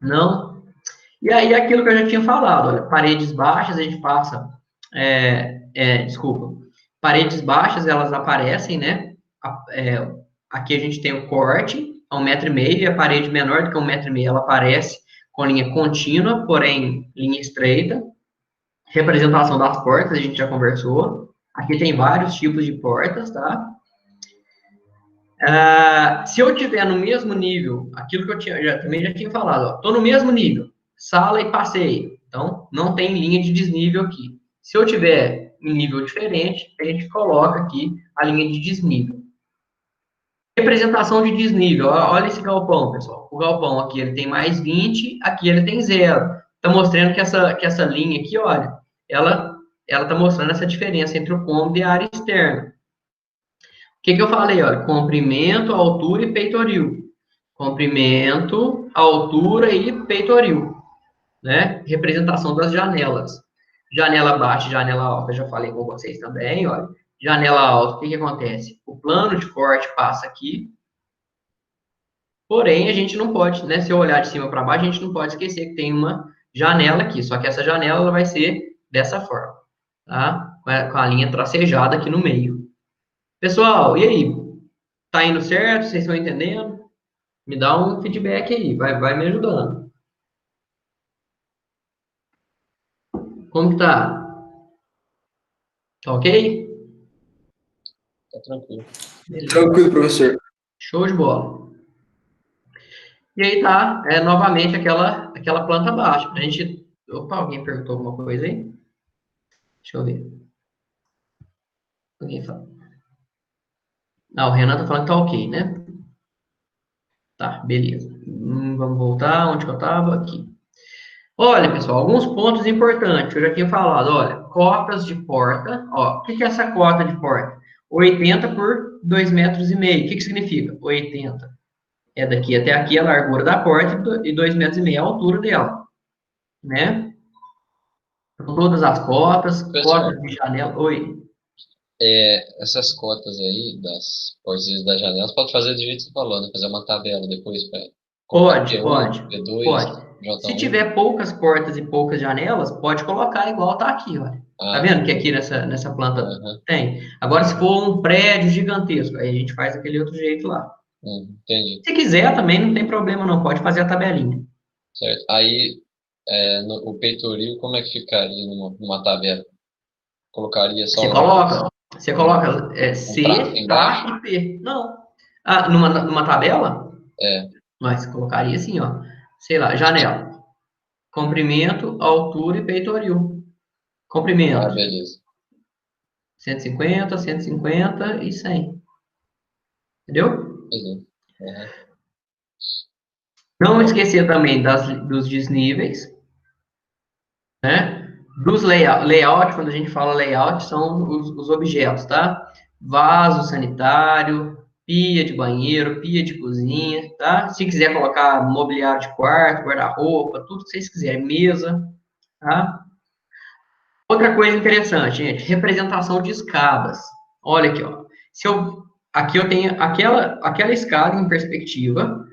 Não? E aí, aquilo que eu já tinha falado, olha, paredes baixas, a gente passa, desculpa, paredes baixas, elas aparecem, né? Aqui a gente tem o corte, a 1,5 m, e a parede menor do que 1,5 m, ela aparece com linha contínua, porém, linha estreita. Representação das portas, a gente já conversou. Aqui tem vários tipos de portas, tá? Se eu tiver no mesmo nível, aquilo que eu também já tinha falado, estou no mesmo nível, sala e passeio. Então, não tem linha de desnível aqui. Se eu tiver em nível diferente, a gente coloca aqui a linha de desnível. Representação de desnível. Olha esse galpão, pessoal. O galpão aqui ele tem mais 20, aqui ele tem 0. Está mostrando que essa linha aqui, olha, ela está mostrando essa diferença entre o cômodo e a área externa. O que eu falei? Olha, comprimento, altura e peitoril. Comprimento, altura e peitoril. Né? Representação das janelas. Janela baixa e janela alta, já falei com vocês também, olha. Janela alta, o que acontece? O plano de corte passa aqui, porém, a gente não pode, né? Se eu olhar de cima para baixo, a gente não pode esquecer que tem uma janela aqui, só que essa janela ela vai ser dessa forma, tá? Com a linha tracejada aqui no meio. Pessoal, e aí? Tá indo certo? Vocês estão entendendo? Me dá um feedback aí, vai me ajudando. Como que tá? Tá ok? Tá tranquilo. Beleza. Tranquilo, professor. Show de bola. E aí tá, novamente, aquela planta baixa. A gente... Opa, alguém perguntou alguma coisa aí? Deixa eu ver. Alguém fala. Ah, o Renan tá falando que tá ok, né? Tá, beleza. Vamos voltar, onde que eu estava? Aqui. Olha, pessoal, alguns pontos importantes. Eu já tinha falado, olha, cotas de porta. Ó, o que é essa cota de porta? 80 por 2,5 metros. O que significa? 80 é daqui até aqui a largura da porta e 2,5 metros a altura dela, né? Todas as cotas, cotas de janela. Oi. Essas cotas aí das portas das janelas, pode fazer do jeito que você falou, né? Fazer uma tabela depois para Pode. P2, J1. Se tiver poucas portas e poucas janelas, pode colocar igual tá aqui, olha. Tá vendo que aqui nessa planta tem? Agora, se for um prédio gigantesco, aí a gente faz aquele outro jeito lá. Entendi. Se quiser também, não tem problema não, pode fazer a tabelinha. Certo. Aí, o peitoril, como é que ficaria numa tabela? Colocaria só... Você coloca C, A e P. Não. Numa tabela? Mas colocaria assim, ó. Sei lá, janela. Comprimento, altura e peitoril. Comprimento. Beleza. 150, 150 e 100. Entendeu? Beleza. Não esquecer também dos desníveis, né? Dos layout, quando a gente fala layout, são os objetos, tá? Vaso sanitário, pia de banheiro, pia de cozinha, tá? Se quiser colocar mobiliário de quarto, guarda-roupa, tudo que vocês quiserem, mesa, tá? Outra coisa interessante, gente, representação de escadas. Olha aqui, ó. Aqui eu tenho aquela escada em perspectiva.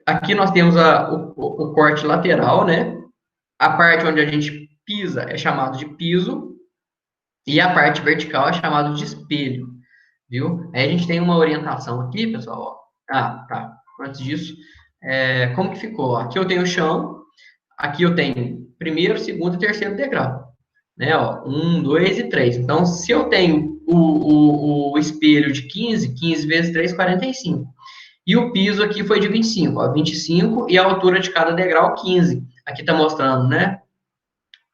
Aqui nós temos o corte lateral, né? A parte onde a gente pisa é chamado de piso. E a parte vertical é chamado de espelho. Viu? Aí a gente tem uma orientação aqui, pessoal. Ó. Tá. Antes disso, como que ficou? Aqui eu tenho o chão. Aqui eu tenho primeiro, segundo e terceiro degrau. Né? Ó, 1, 2 e 3. Então, se eu tenho o espelho de 15 vezes 3, 45. E o piso aqui foi de 25, ó, 25 e a altura de cada degrau 15. Aqui está mostrando, né?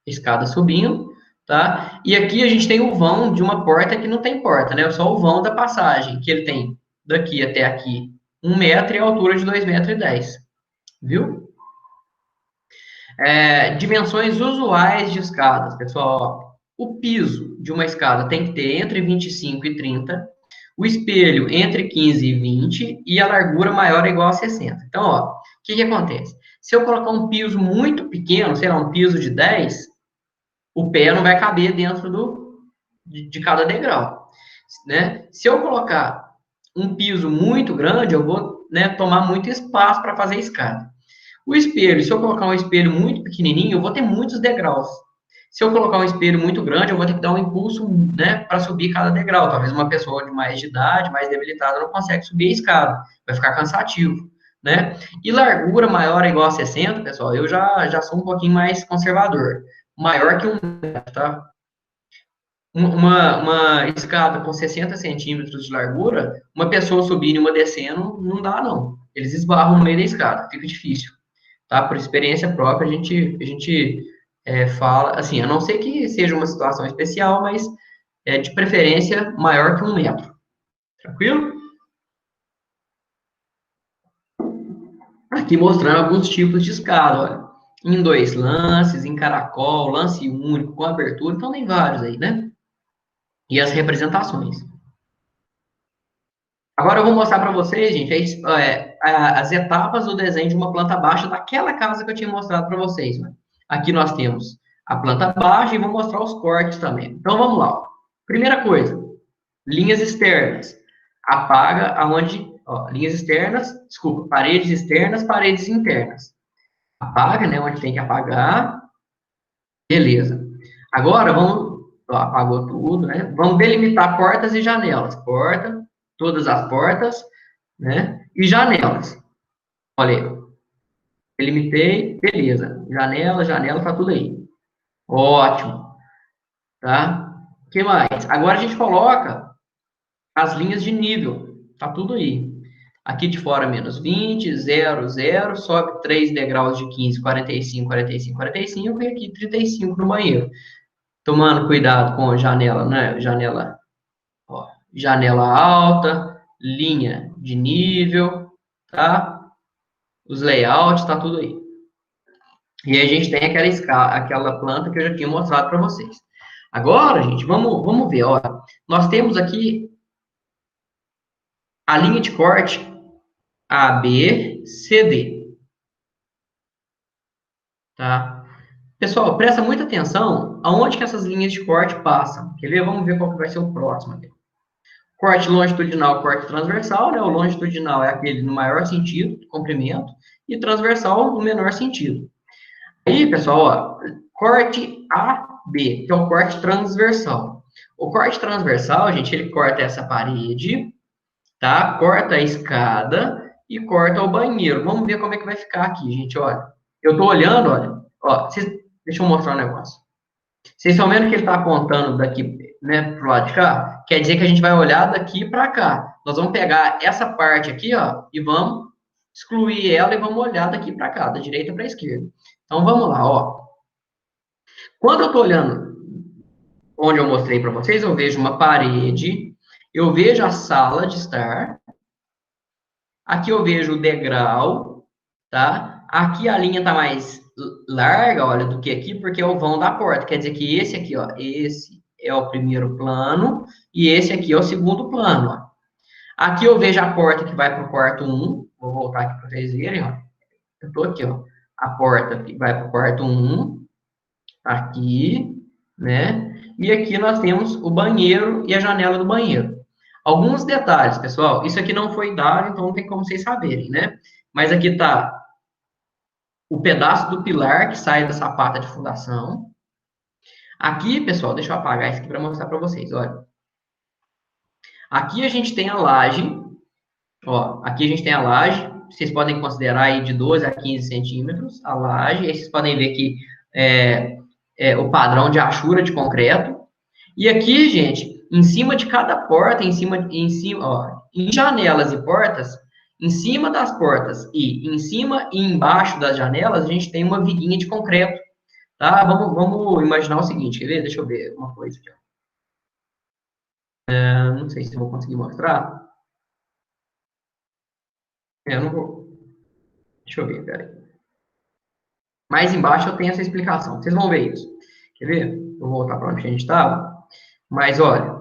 Escada subindo, tá? E aqui a gente tem o vão de uma porta que não tem porta, né? Só o vão da passagem, que ele tem daqui até aqui 1 metro e a altura de 2,10 metros. Viu? Dimensões usuais de escadas, pessoal. O piso de uma escada tem que ter entre 25 e 30. O espelho entre 15 e 20 e a largura maior ou igual a 60. Então, ó, o que acontece? Se eu colocar um piso muito pequeno, sei lá, um piso de 10, o pé não vai caber dentro de cada degrau, né? Se eu colocar um piso muito grande, eu vou, né, tomar muito espaço para fazer a escada. O espelho, se eu colocar um espelho muito pequenininho, eu vou ter muitos degraus. Se eu colocar um espelho muito grande, eu vou ter que dar um impulso, né, para subir cada degrau. Talvez uma pessoa de mais de idade, mais debilitada, não consegue subir a escada. Vai ficar cansativo, né? E largura maior é igual a 60, pessoal, eu já sou um pouquinho mais conservador. Maior que 1 metro, tá? Uma escada com 60 centímetros de largura, uma pessoa subindo e uma descendo, não dá, não. Eles esbarram no meio da escada, fica difícil. Tá? Por experiência própria, a gente fala, assim, a não ser que seja uma situação especial, mas de preferência maior que 1 metro. Tranquilo? Aqui mostrando alguns tipos de escada, olha. Em 2 lances, em caracol, lance único, com abertura, então tem vários aí, né? E as representações. Agora eu vou mostrar para vocês, gente, as etapas do desenho de uma planta baixa daquela casa que eu tinha mostrado para vocês. Né? Aqui nós temos a planta baixa e vou mostrar os cortes também. Então vamos lá. Ó. Primeira coisa, linhas externas. Apaga aonde, ó, linhas externas, desculpa, paredes externas, paredes internas. Apaga, né, onde tem que apagar. Beleza. Agora vamos, ó, apagou tudo, né? Vamos delimitar portas e janelas. Porta, todas as portas, né? E janelas. Olha aí, delimitei, beleza. Janela, janela, tá tudo aí. Ótimo, tá? O que mais? Agora a gente coloca as linhas de nível. Tá tudo aí. Aqui de fora, menos 20, 0, 0, sobe 3 degraus de 15, 45, 45, 45, e aqui 35 no banheiro. Tomando cuidado com a janela, né? Janela, ó, janela alta, linha de nível, tá? Os layouts, tá tudo aí. E aí a gente tem aquela planta que eu já tinha mostrado para vocês. Agora, gente, vamos ver, ó. Nós temos aqui a linha de corte A, B, C, D, tá? Pessoal, presta muita atenção aonde que essas linhas de corte passam. Quer ver? Vamos ver qual que vai ser o próximo aqui. Corte longitudinal, corte transversal, né? O longitudinal é aquele no maior sentido, comprimento, e transversal no menor sentido. Aí, pessoal, ó, corte AB, que é o corte transversal. O corte transversal, gente, ele corta essa parede, tá? Corta a escada e corta o banheiro. Vamos ver como é que vai ficar aqui, gente, olha. Eu tô olhando, olha, ó, deixa eu mostrar um negócio. Vocês estão vendo que ele está apontando daqui, né, pro lado de cá? Quer dizer que a gente vai olhar daqui para cá. Nós vamos pegar essa parte aqui, ó, e vamos excluir ela e vamos olhar daqui para cá, da direita para a esquerda. Então vamos lá, ó. Quando eu estou olhando onde eu mostrei para vocês, eu vejo uma parede, eu vejo a sala de estar, aqui eu vejo o degrau, tá? Aqui a linha tá mais larga, olha, do que aqui, porque é o vão da porta. Quer dizer que esse aqui, ó, esse é o primeiro plano e esse aqui é o segundo plano, ó. Aqui eu vejo a porta que vai para o quarto 1. Vou voltar aqui para vocês verem, ó. Eu tô aqui, ó. A porta que vai para o quarto 1, aqui, né? E aqui nós temos o banheiro e a janela do banheiro. Alguns detalhes, pessoal. Isso aqui não foi dado, então não tem como vocês saberem, né? Mas aqui tá o pedaço do pilar que sai da sapata de fundação. Aqui, pessoal, deixa eu apagar isso aqui para mostrar para vocês, olha. Aqui a gente tem a laje, ó, aqui a gente tem a laje, vocês podem considerar aí de 12 a 15 centímetros a laje, aí vocês podem ver que é o padrão de achura de concreto. E aqui, gente, em cima de cada porta, ó, em janelas e portas, em cima das portas e em cima e embaixo das janelas, a gente tem uma viguinha de concreto, tá? Vamos imaginar o seguinte, quer ver? Deixa eu ver uma coisa aqui, ó. Não sei se eu vou conseguir mostrar. Eu não vou. Deixa eu ver, peraí. Mais embaixo eu tenho essa explicação. Vocês vão ver isso. Quer ver? Vou voltar para onde a gente estava. Mas, olha,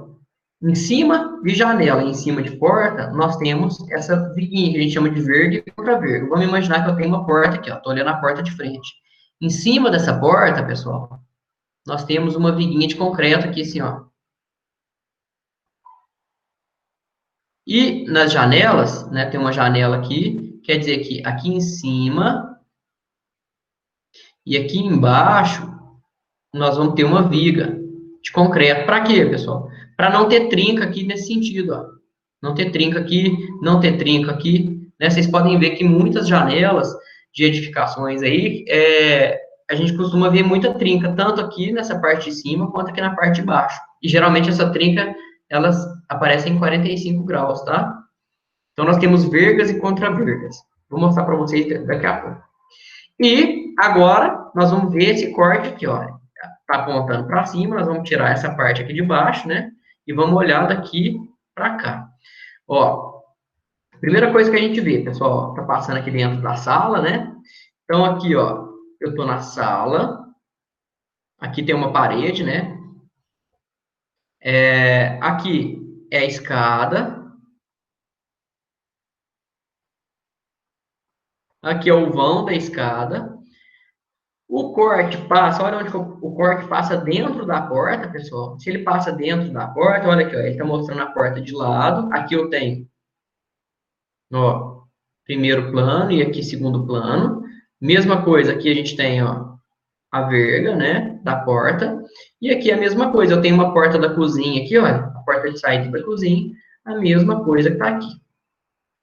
em cima de janela, em cima de porta, nós temos essa viguinha que a gente chama de verde e contra verde. Vamos imaginar que eu tenho uma porta aqui, ó. Estou olhando a porta de frente. Em cima dessa porta, pessoal, nós temos uma viguinha de concreto aqui, assim, ó. E nas janelas, né, tem uma janela aqui, quer dizer que aqui em cima E aqui embaixo, nós vamos ter uma viga de concreto. Para quê, pessoal? Para não ter trinca aqui nesse sentido, ó. Não ter trinca aqui, não ter trinca aqui, né? Vocês podem ver que muitas janelas de edificações aí, a gente costuma ver muita trinca, tanto aqui nessa parte de cima, quanto aqui na parte de baixo. E geralmente essa trinca, elas aparecem em 45 graus, tá? Então nós temos vergas e contravergas. Vou mostrar para vocês daqui a pouco. E agora nós vamos ver esse corte aqui, ó. Tá apontando para cima, nós vamos tirar essa parte aqui de baixo, né? E vamos olhar daqui para cá. Ó, primeira coisa que a gente vê, pessoal, ó, tá passando aqui dentro da sala, né? Então aqui, ó, eu tô na sala. Aqui tem uma parede, né? Aqui é a escada. Aqui é o vão da escada. O corte passa, olha onde o corte passa dentro da porta, pessoal. Se ele passa dentro da porta, olha aqui, ó, ele está mostrando a porta de lado. Aqui eu tenho, ó, primeiro plano e aqui segundo plano. Mesma coisa, aqui a gente tem, ó, a verga, né, da porta. E aqui a mesma coisa, eu tenho uma porta da cozinha aqui, olha, a porta de saída da cozinha, a mesma coisa que está aqui,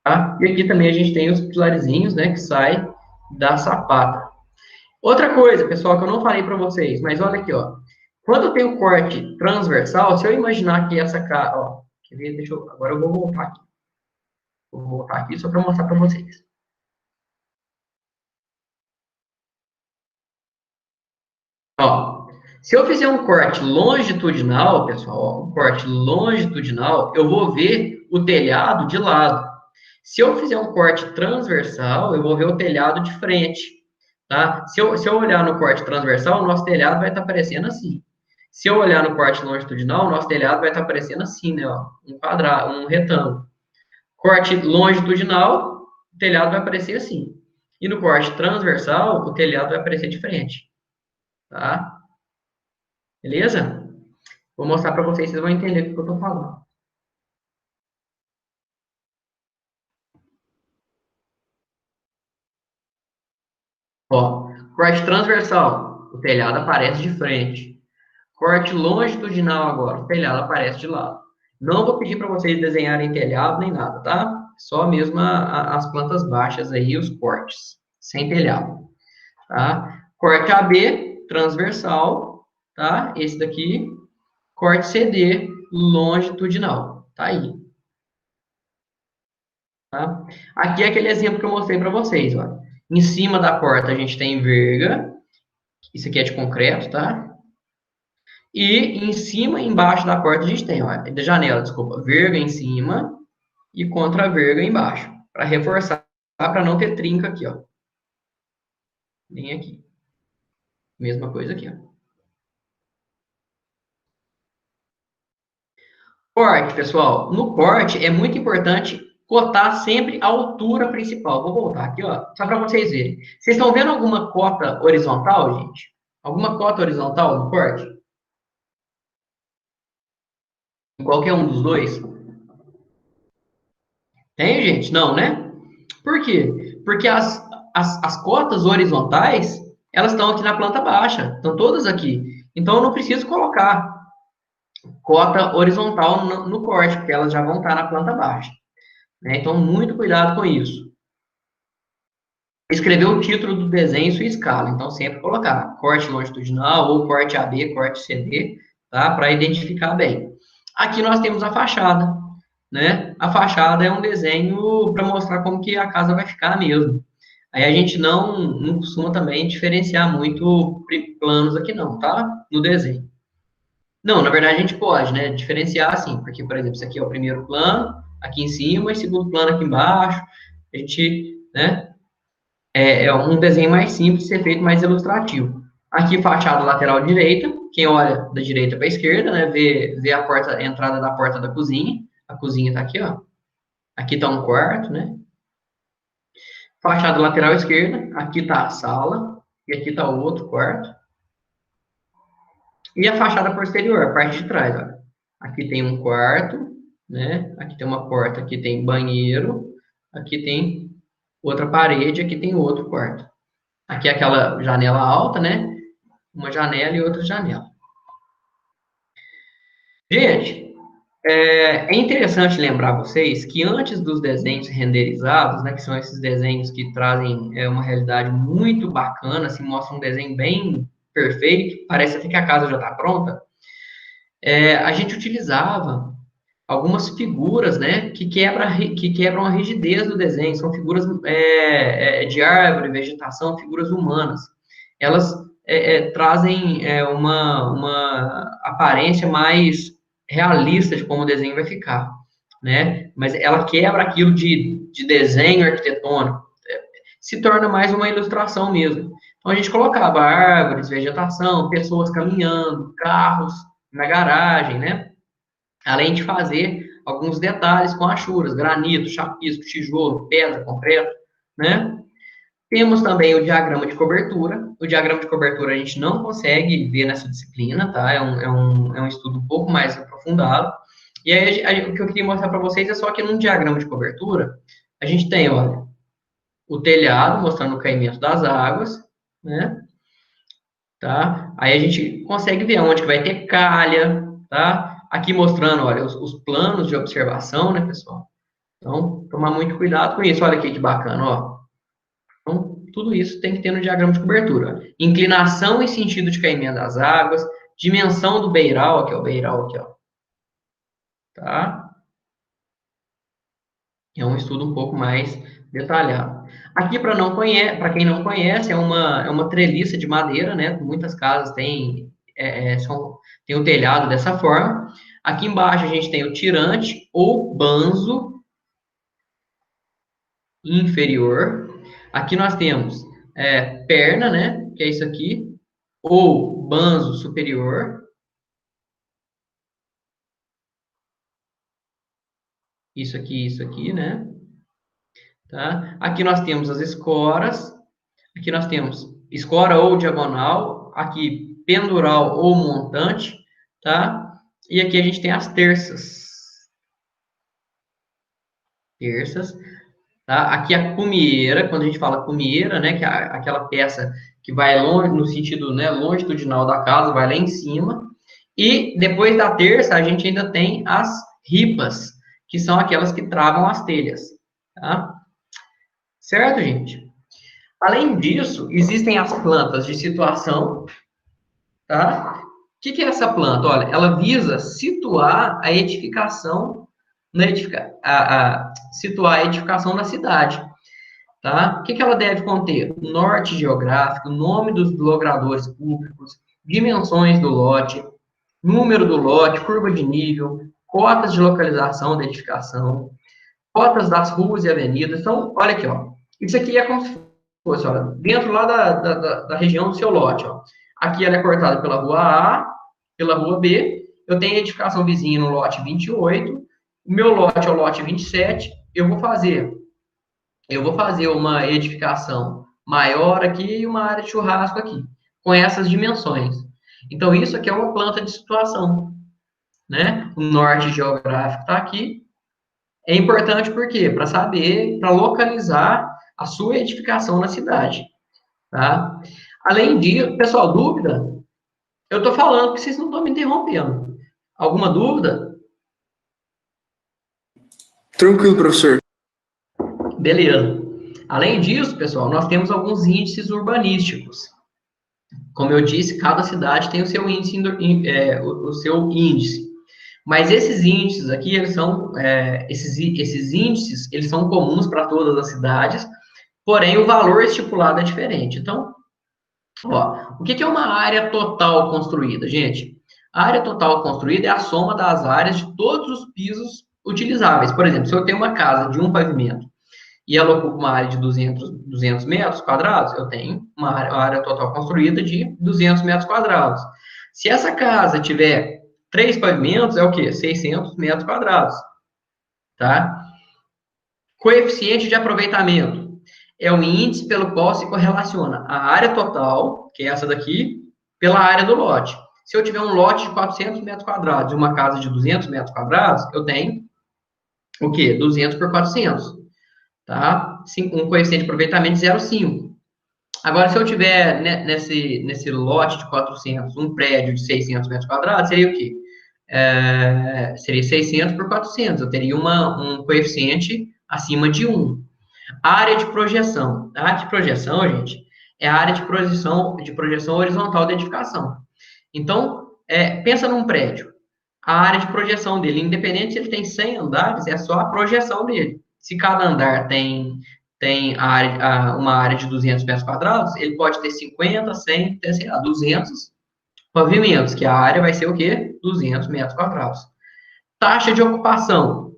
tá? E aqui também a gente tem os pilarizinhos, né, que sai da sapata. Outra coisa, pessoal, que eu não falei para vocês, mas olha aqui, ó. Quando eu tenho corte transversal, se eu imaginar que essa cara, ó, quer ver? Agora eu vou voltar aqui. Vou voltar aqui só para mostrar para vocês. Ó, se eu fizer um corte longitudinal, pessoal, ó, um corte longitudinal, eu vou ver o telhado de lado. Se eu fizer um corte transversal, eu vou ver o telhado de frente, tá? Se eu olhar no corte transversal, o nosso telhado vai estar aparecendo assim. Se eu olhar no corte longitudinal, o nosso telhado vai estar aparecendo assim, né? Ó, um quadrado, um retângulo. Corte longitudinal, o telhado vai aparecer assim. E no corte transversal, o telhado vai aparecer diferente, tá? Beleza? Vou mostrar para vocês, vocês vão entender o que eu estou falando. Ó, corte transversal, o telhado aparece de frente. Corte longitudinal agora, o telhado aparece de lado. Não vou pedir para vocês desenharem telhado nem nada, tá? Só mesmo as plantas baixas aí, os cortes, sem telhado, tá? Corte AB, transversal, tá? Esse daqui, corte CD, longitudinal, tá aí, tá? Aqui é aquele exemplo que eu mostrei para vocês, ó. Em cima da porta a gente tem verga, isso aqui é de concreto, tá? E em cima e embaixo da porta a gente tem, ó, da janela, desculpa, verga em cima e contra-verga embaixo, para reforçar, para não ter trinca aqui, ó. Nem aqui. Mesma coisa aqui, ó. Corte, pessoal. No corte é muito importante cotar sempre a altura principal. Vou voltar aqui, ó, só para vocês verem. Vocês estão vendo alguma cota horizontal, gente? Alguma cota horizontal no corte? Em qualquer um dos dois? Tem, gente? Não, né? Por quê? Porque as cotas horizontais, elas estão aqui na planta baixa. Estão todas aqui. Então, eu não preciso colocar cota horizontal no corte, porque elas já vão estar na planta baixa, né? Então, muito cuidado com isso. Escrever o título do desenho e sua escala. Então, sempre colocar corte longitudinal ou corte AB, corte CD, tá? Para identificar bem. Aqui nós temos a fachada, né? A fachada é um desenho para mostrar como que a casa vai ficar mesmo. Aí a gente não costuma também diferenciar muito planos aqui não, tá? No desenho. Não, na verdade a gente pode, né? Diferenciar assim, porque, por exemplo, isso aqui é o primeiro plano, aqui em cima, e segundo plano aqui embaixo. A gente, né? É um desenho mais simples, de ser feito mais ilustrativo. Aqui, fachada lateral direita. Quem olha da direita para a esquerda, né? Vê a porta, a entrada da porta da cozinha. A cozinha está aqui, ó. Aqui está um quarto, né? Fachada lateral esquerda. Aqui está a sala. E aqui está o outro quarto. E a fachada posterior, a parte de trás, ó. Aqui tem um quarto, né? Aqui tem uma porta, aqui tem banheiro. Aqui tem outra parede, aqui tem outro quarto. Aqui é aquela janela alta, né? Uma janela e outra janela. Gente, é interessante lembrar vocês que antes dos desenhos renderizados, né, que são esses desenhos que trazem uma realidade muito bacana, assim, mostram um desenho bem perfeito, parece até que a casa já está pronta, a gente utilizava algumas figuras, né, que quebram a rigidez do desenho. São figuras de árvore, vegetação, figuras humanas. Elas trazem uma aparência mais realista de como o desenho vai ficar, né? Mas ela quebra aquilo de desenho arquitetônico, se torna mais uma ilustração mesmo. Então a gente colocava árvores, vegetação, pessoas caminhando, carros na garagem, né? Além de fazer alguns detalhes com achuras, granito, chapisco, tijolo, pedra, concreto, né? Temos também o diagrama de cobertura. O diagrama de cobertura a gente não consegue ver nessa disciplina, tá? É um estudo um pouco mais aprofundado. E aí, o que eu queria mostrar para vocês é só que num diagrama de cobertura, a gente tem, olha, o telhado mostrando o caimento das águas, né? Tá? Aí a gente consegue ver onde que vai ter calha, tá? Aqui mostrando, olha, os planos de observação, né, pessoal? Então, tomar muito cuidado com isso. Olha aqui que bacana, ó. Então, tudo isso tem que ter no diagrama de cobertura. Inclinação e sentido de caimento das águas, dimensão do beiral, que é o beiral aqui, ó. Tá? É um estudo um pouco mais detalhado. Aqui, para quem não conhece, é uma treliça de madeira, né? Muitas casas têm o telhado dessa forma. Aqui embaixo a gente tem o tirante ou banzo inferior. Aqui nós temos perna, né? Que é isso aqui, ou banzo superior. Isso aqui, né? Tá? Aqui nós temos as escoras. Aqui nós temos escora ou diagonal, aqui pendural ou montante, tá? E aqui a gente tem as terças. Terças, tá? Aqui a cumieira, quando a gente fala cumieira, né, que é aquela peça que vai longe, no sentido, né, longitudinal da casa, vai lá em cima. E depois da terça, a gente ainda tem as ripas, que são aquelas que travam as telhas, tá? Certo, gente? Além disso, existem as plantas de situação, tá? O que é essa planta? Olha, ela visa situar a edificação, situar a edificação na cidade, tá? O que ela deve conter? Norte geográfico, nome dos logradores públicos, dimensões do lote, número do lote, curva de nível, cotas de localização da edificação, cotas das ruas e avenidas. Então, olha aqui, ó. Isso aqui é como se fosse, olha, dentro lá da região do seu lote, ó. Aqui ela é cortada pela rua A, pela rua B. Eu tenho edificação vizinha no lote 28. O meu lote é o lote 27. Eu vou fazer uma edificação maior aqui e uma área de churrasco aqui, com essas dimensões. Então, isso aqui é uma planta de situação, né? O norte geográfico está aqui. É importante por quê? Para saber, para localizar a sua edificação na cidade, tá? Além disso, pessoal, dúvida? Eu estou falando que vocês não estão me interrompendo. Alguma dúvida? Tranquilo, professor. Beleza. Além disso, pessoal, nós temos alguns índices urbanísticos. Como eu disse, cada cidade tem o seu índice, o seu índice. Mas esses índices aqui, esses índices, eles são comuns para todas as cidades, porém o valor estipulado é diferente. Então, ó, o que é uma área total construída, gente? A área total construída é a soma das áreas de todos os pisos utilizáveis. Por exemplo, se eu tenho uma casa de um pavimento e ela ocupa uma área de 200 metros quadrados, eu tenho uma área total construída de 200 metros quadrados. Se essa casa tiver 3 pavimentos, é o quê? 600 metros quadrados, tá? Coeficiente de aproveitamento é o índice pelo qual se correlaciona a área total, que é essa daqui, pela área do lote. Se eu tiver um lote de 400 metros quadrados e uma casa de 200 metros quadrados, eu tenho o quê? 200 por 400, tá? Um coeficiente de aproveitamento de 0,5. Agora, se eu tiver nesse lote de 400, um prédio de 600 metros quadrados, seria o quê? Seria 600 por 400. Eu teria um coeficiente acima de 1. A área de projeção. A área de projeção, gente, é a área de projeção horizontal da edificação. Então, pensa num prédio. A área de projeção dele, independente se ele tem 100 andares, é só a projeção dele. Se cada andar tem uma área de 200 metros quadrados, ele pode ter 50, 100, até, sei lá, 200 pavimentos, que a área vai ser o quê? 200 metros quadrados. Taxa de ocupação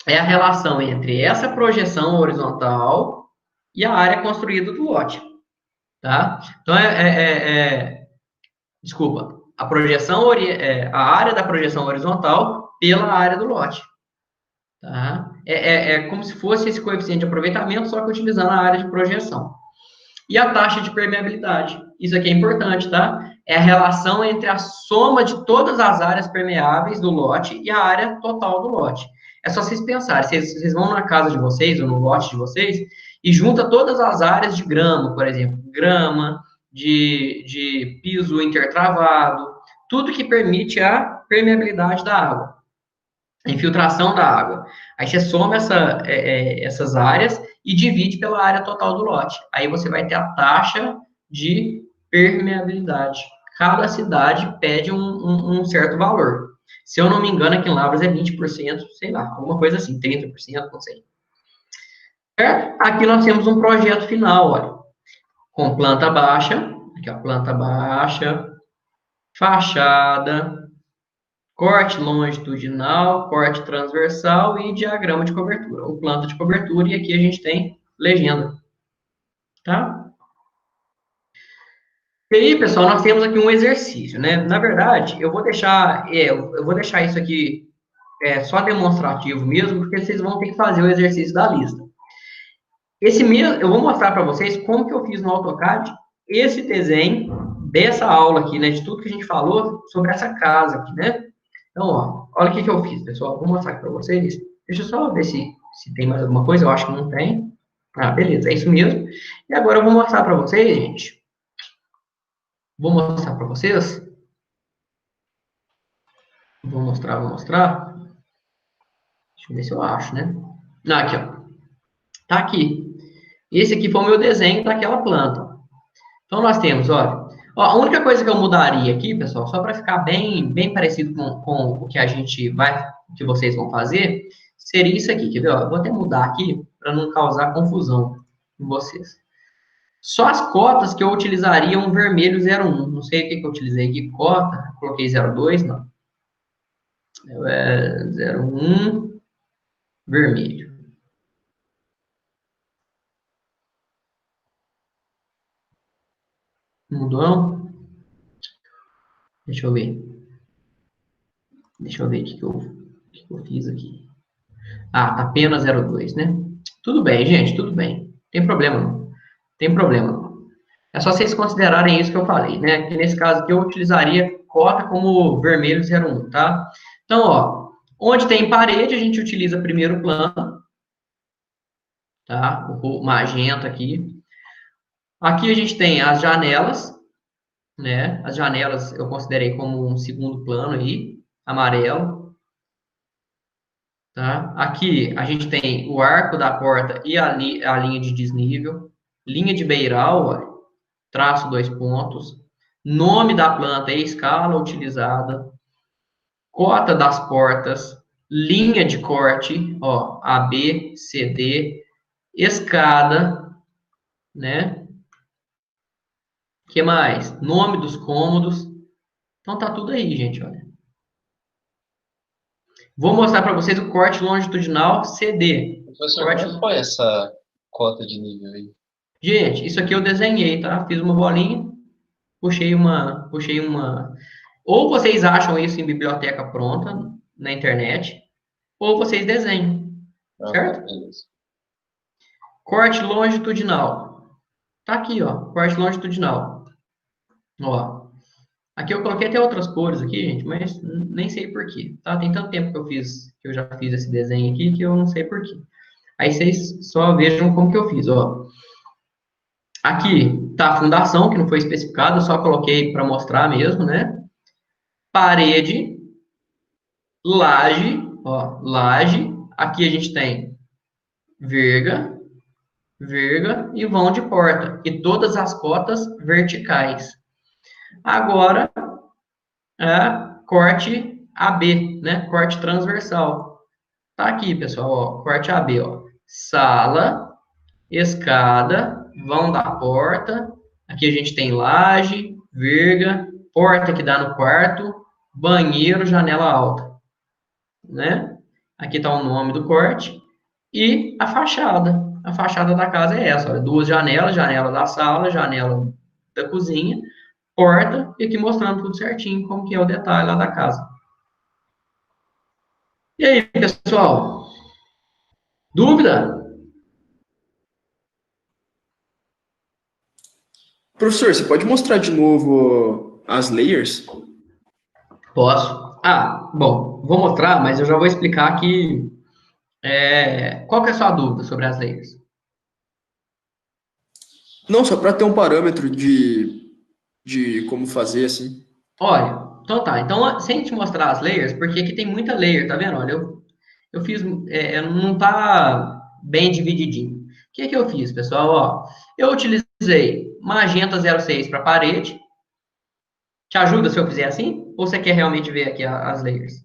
é a relação entre essa projeção horizontal e a área construída do lote, tá? Então, desculpa, a área da projeção horizontal pela área do lote, tá? É como se fosse esse coeficiente de aproveitamento, só que utilizando a área de projeção. E a taxa de permeabilidade. Isso aqui é importante, tá? É a relação entre a soma de todas as áreas permeáveis do lote e a área total do lote. É só vocês pensarem, vocês vão na casa de vocês, ou no lote de vocês, e junta todas as áreas de grama, por exemplo, grama, de piso intertravado, tudo que permite a permeabilidade da água, a infiltração da água. Aí você soma essas áreas e divide pela área total do lote. Aí você vai ter a taxa de permeabilidade. Cada cidade pede um certo valor. Se eu não me engano, aqui em Lavras é 20%, sei lá, alguma coisa assim, 30%, não sei. Certo? Aqui nós temos um projeto final, olha, com planta baixa, aqui ó, planta baixa, fachada, corte longitudinal, corte transversal e diagrama de cobertura, ou planta de cobertura, e aqui a gente tem legenda, tá? E aí, pessoal, nós temos aqui um exercício, né? Na verdade, eu vou deixar isso aqui só demonstrativo mesmo, porque vocês vão ter que fazer o exercício da lista. Eu vou mostrar para vocês como que eu fiz no AutoCAD esse desenho dessa aula aqui, né? De tudo que a gente falou sobre essa casa aqui, né? Então, ó, olha o que eu fiz, pessoal. Vou mostrar aqui para vocês. Deixa eu só ver se tem mais alguma coisa. Eu acho que não tem. Ah, beleza, é isso mesmo. E agora eu vou mostrar para vocês, gente. Vou mostrar para vocês. Vou mostrar. Deixa eu ver se eu acho, né? Ah, aqui, ó. Tá aqui. Esse aqui foi o meu desenho daquela planta. Então, nós temos, olha. Ó, a única coisa que eu mudaria aqui, pessoal, só para ficar bem parecido com o que que vocês vão fazer, seria isso aqui, quer ver? Ó, eu vou até mudar aqui para não causar confusão em vocês. Só as cotas que eu utilizaria um vermelho 01. Não sei o que eu utilizei aqui, cota, coloquei 02, não. 01, vermelho. Mudou, não? Deixa eu ver. Deixa eu ver o que eu fiz aqui. Ah, tá apenas 02, né? Tudo bem, gente, tudo bem. Tem problema não. Tem problema não. É só vocês considerarem isso que eu falei, né? Que nesse caso aqui eu utilizaria cota como vermelho 01, tá? Então, ó, onde tem parede, a gente utiliza primeiro plano, tá? O magenta aqui. Aqui a gente tem as janelas, né? As janelas eu considerei como um segundo plano aí, amarelo. Tá? Aqui a gente tem o arco da porta e a linha de desnível, linha de beiral, olha, traço 2 pontos, nome da planta e escala utilizada, cota das portas, linha de corte, ó, AB, CD, escada, né? Que mais? Nome dos cômodos. Então tá tudo aí, gente, olha. Vou mostrar para vocês o corte longitudinal CD. Professor, como foi essa cota de nível aí? Gente, isso aqui eu desenhei, tá? Fiz uma bolinha, puxei uma. Ou vocês acham isso em biblioteca pronta, na internet, ou vocês desenham, certo? Beleza. Corte longitudinal. Tá aqui, ó, corte longitudinal. Ó, aqui eu coloquei até outras cores aqui, gente, mas nem sei por quê, tá? Tem tanto tempo que eu já fiz esse desenho aqui, que eu não sei por quê. Aí vocês só vejam como que eu fiz, ó. Aqui, tá a fundação, que não foi especificada, eu só coloquei para mostrar mesmo, né? Parede, laje, ó, laje. Aqui a gente tem verga, verga e vão de porta. E todas as cotas verticais. Agora, corte AB, né? Corte transversal. Tá aqui, pessoal, ó, corte AB, ó. Sala, escada, vão da porta. Aqui a gente tem laje, verga, porta que dá no quarto, banheiro, janela alta, né? Aqui tá o nome do corte e a fachada. A fachada da casa é essa, ó, duas janelas, janela da sala, janela da cozinha, porta e aqui mostrando tudo certinho como que é o detalhe lá da casa. E aí, pessoal? Dúvida? Professor, você pode mostrar de novo as layers? Posso. Ah, bom, vou mostrar, mas eu já vou explicar aqui qual que é a sua dúvida sobre as layers. Não, só para ter um parâmetro de como fazer assim. Olha, então tá. Então, sem te mostrar as layers, porque aqui tem muita layer, tá vendo? Olha, eu fiz, não tá bem divididinho. O que que eu fiz, pessoal? Ó, eu utilizei magenta 06 para parede. Te ajuda se eu fizer assim? Ou você quer realmente ver aqui as layers?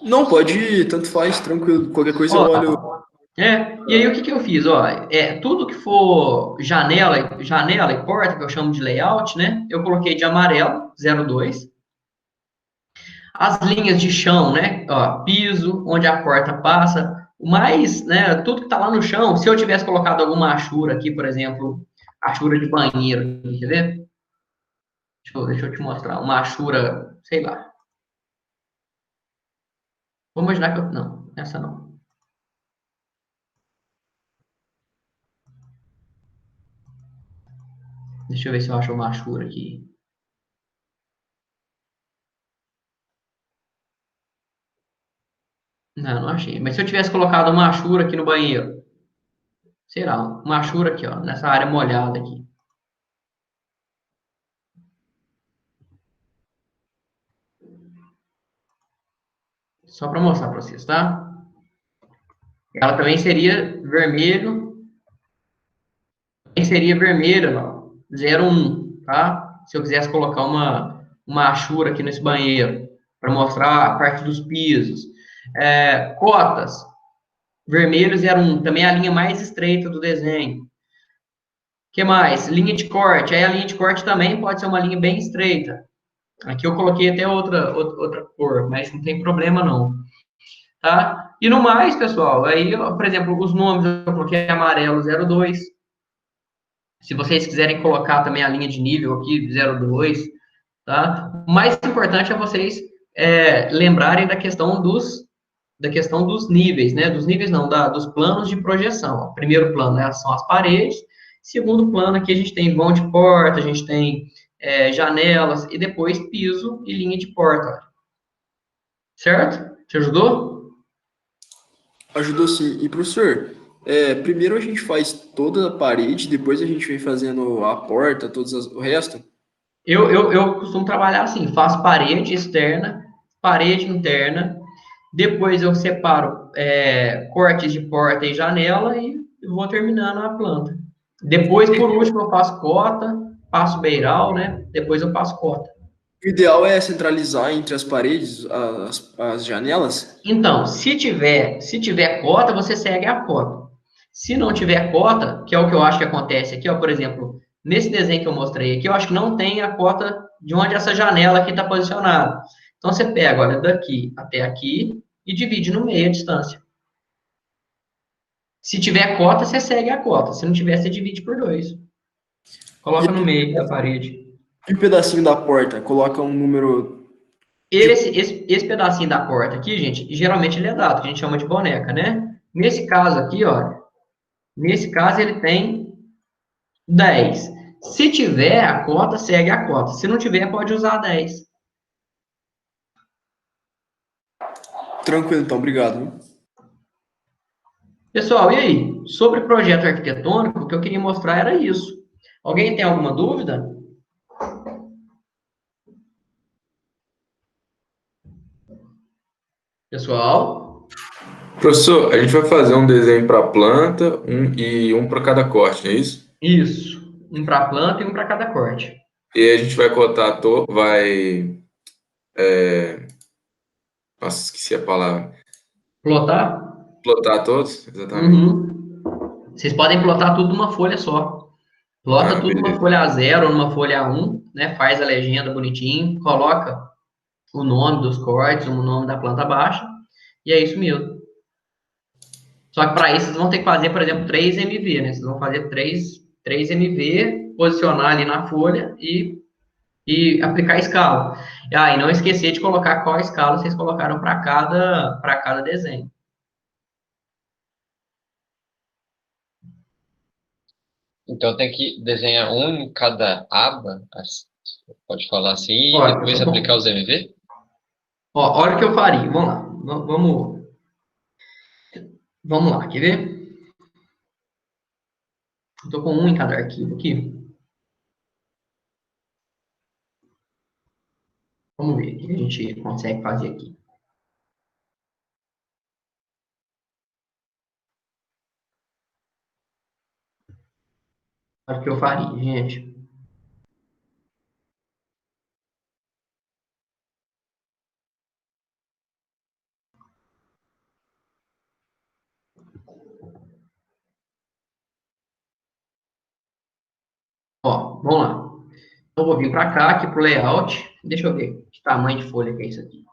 Não, pode ir, tanto faz, tranquilo. Qualquer coisa eu Ó, olho. e aí o que que eu fiz? Ó, tudo que for janela e porta, que eu chamo de layout, né? Eu coloquei de amarelo, 02. As linhas de chão, né? Ó, piso, onde a porta passa, o mais, né? Tudo que tá lá no chão, se eu tivesse colocado alguma achura aqui, por exemplo, achura de banheiro, quer ver? Deixa eu te mostrar, uma achura, sei lá. Vou imaginar que eu. Não, essa não. Deixa eu ver se eu acho uma achura aqui. Não, não achei. Mas se eu tivesse colocado uma achura aqui no banheiro, sei lá, uma achura aqui, ó, nessa área molhada aqui. Só para mostrar para vocês, tá? Ela também seria vermelho, também seria vermelha, ó, 01, tá? Se eu quisesse colocar uma achura aqui nesse banheiro, para mostrar a parte dos pisos. Cotas, vermelho 01, também é a linha mais estreita do desenho. O que mais? Linha de corte. Aí a linha de corte também pode ser uma linha bem estreita. Aqui eu coloquei até outra cor, mas não tem problema não, tá? E no mais, pessoal, aí, por exemplo, os nomes eu coloquei amarelo 02. Se vocês quiserem colocar também a linha de nível aqui, 02, tá? O mais importante é vocês lembrarem da questão dos níveis, né? Dos níveis não, dos planos de projeção. O primeiro plano, né, são as paredes. Segundo plano, aqui a gente tem vão de porta, a gente tem janelas e depois piso e linha de porta. Certo? Te ajudou? Ajudou sim. E professor, primeiro a gente faz toda a parede, depois a gente vem fazendo a porta, o resto. Eu costumo trabalhar assim, faço parede externa, parede interna, depois eu separo cortes de porta e janela e vou terminando a planta. Depois, por último, eu faço cota, passo beiral, né? Depois eu passo cota. O ideal é centralizar entre as paredes as janelas. Então, se tiver cota, você segue a cota. Se não tiver cota, que é o que eu acho que acontece aqui, ó, por exemplo, nesse desenho que eu mostrei aqui, eu acho que não tem a cota de onde essa janela aqui está posicionada. Então, você pega, olha, daqui até aqui e divide no meio a distância. Se tiver cota, você segue a cota. Se não tiver, você divide por 2. E Coloca no meio da parede. um pedacinho da porta, coloca um número de. Esse pedacinho da porta aqui, gente, geralmente ele é dado, que a gente chama de boneca, né? Nesse caso aqui, ó, nesse caso ele tem 10. Se tiver a cota, segue a cota. Se não tiver, pode usar 10. Tranquilo, então, obrigado. Pessoal, e aí? Sobre projeto arquitetônico, o que eu queria mostrar era isso. Alguém tem alguma dúvida? Pessoal? Professor, a gente vai fazer um desenho para planta e um para cada corte, não é isso? Isso. Um para planta e um para cada corte. E aí a gente vai cortar, nossa, esqueci a palavra. Plotar? Plotar todos? Exatamente. Uhum. Vocês podem plotar tudo numa folha só. Plota Ah, tudo numa beleza. folha A0 ou numa folha A1, né? Faz a legenda bonitinho, coloca o nome dos cortes, o nome da planta baixa, e é isso mesmo. Só que para isso vocês vão ter que fazer, por exemplo, 3 MV, né? Vocês vão fazer 3 MV, posicionar ali na folha e aplicar a escala. E não esquecer de colocar qual escala vocês colocaram para cada desenho. Então tem que desenhar um em cada aba, pode falar assim, e Olha, depois pessoal, aplicar bom, os MV? ó, olha o que eu faria. Vamos lá. Vamos lá, quer ver? Estou com um em cada arquivo aqui. Vamos ver o que a gente consegue fazer aqui. Olha o que eu faria, gente. Ó, vamos lá. Eu vou vir para cá, aqui para o layout. Deixa eu ver que tamanho de folha que é isso aqui.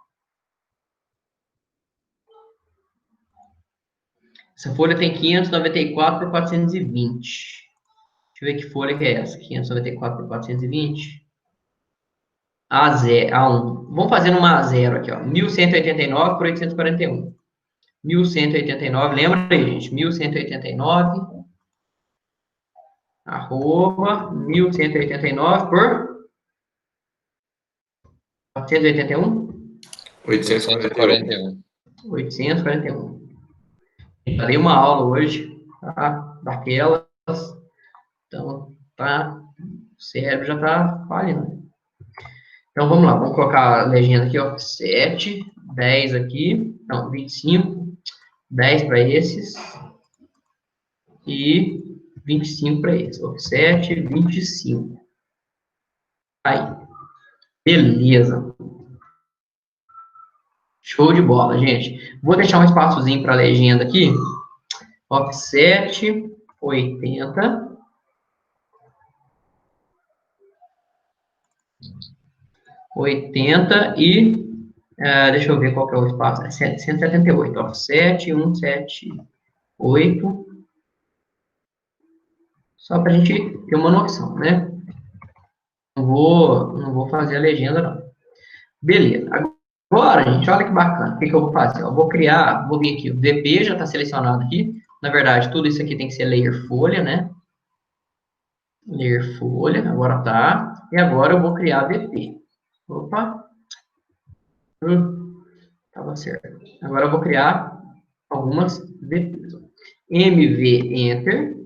Essa folha tem 594 por 420. Deixa eu ver que folha que é essa. 594 por 420. A0, A1. Vamos fazer numa A0 aqui, ó. 1189 por 841. 1189, lembra aí, gente? 1189, arroba, 1189 por 481. 841. 841. 841. Já dei uma aula hoje, tá? Daquelas. Então, tá. O cérebro já tá falhando. Então, vamos lá. Vamos colocar a legenda aqui, ó. 7, 10 aqui. Não, 25. 10 para esses. E 25 para esses. Offset, 25. Aí. Beleza. Show de bola, gente. Vou deixar um espaçozinho para a legenda aqui. Offset, 80. 80 e deixa eu ver qual que é o espaço. É 178, offset, 178. Só para a gente ter uma noção, né? Não vou fazer a legenda, não. Beleza. Agora, gente, olha que bacana. O que eu vou fazer? Eu vou criar, vou vir aqui, o VP já está selecionado aqui. Na verdade, tudo isso aqui tem que ser layer folha, né? Layer folha, agora tá. E agora eu vou criar VP. Opa. Tava certo. Agora eu vou criar algumas VPs. MV Enter.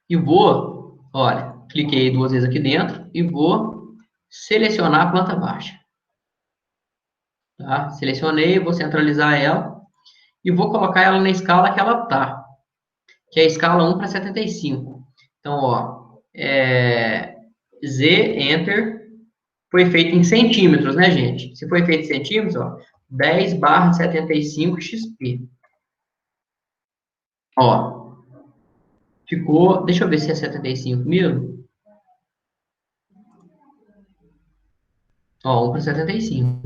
E vou, olha, cliquei duas vezes aqui dentro e vou selecionar a planta baixa. Tá? Selecionei, vou centralizar ela e vou colocar ela na escala que ela tá, que é a escala 1 para 75. Então, ó, Z, Enter, foi feito em centímetros, né, gente? Se foi feito em centímetros, ó, 10/75 XP. Ó, ficou, deixa eu ver se é 75 mesmo. Ó, 1 para 75.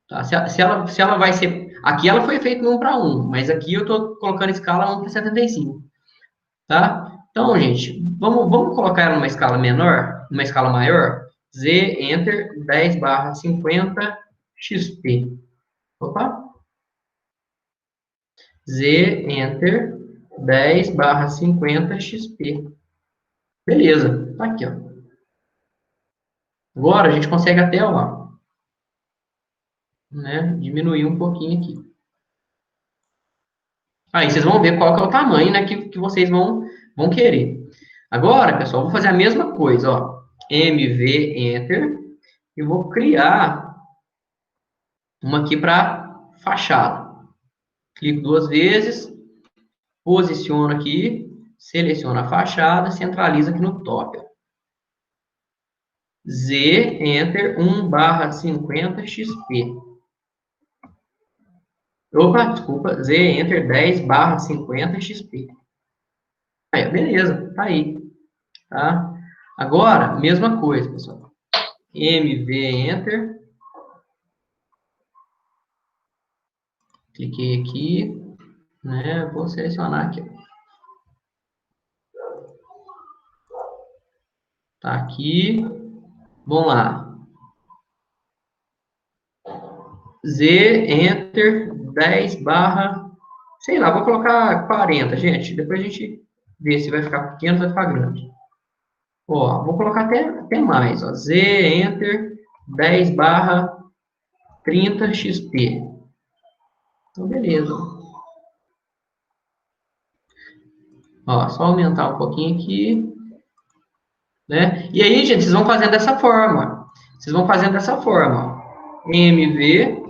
Tá? Se ela vai ser. Aqui ela foi feita no 1 para 1, mas aqui eu estou colocando escala 1 para 75. Tá? Então, gente, vamos colocar ela numa escala menor, numa escala maior. Z, Enter, 10/50 XP. Opa. Z, Enter, 10/50 XP. Beleza, tá aqui, ó. Agora a gente consegue até, ó, né, diminuir um pouquinho aqui. Aí vocês vão ver qual que é o tamanho, né, que vocês vão querer. Agora, pessoal, vou fazer a mesma coisa, ó. MV Enter e vou criar uma aqui para fachada. Clico 2 vezes, posiciono aqui, seleciono a fachada, centraliza aqui no top, ó. Z Enter 1/50 XP. Opa, desculpa, Z Enter 10/50 XP. Aí, beleza, tá aí, tá? Agora, mesma coisa, pessoal. MV Enter. Cliquei aqui, né? Vou selecionar aqui. Tá aqui. Vamos lá. Z Enter 10 barra, sei lá, vou colocar 40, gente. Depois a gente vê se vai ficar pequeno ou vai ficar grande. Ó, vou colocar até mais, ó. Z Enter 10/30 XP. Então, beleza. Ó, só aumentar um pouquinho aqui, né? E aí, gente, vocês vão fazendo dessa forma. Vocês vão fazendo dessa forma, ó. MV,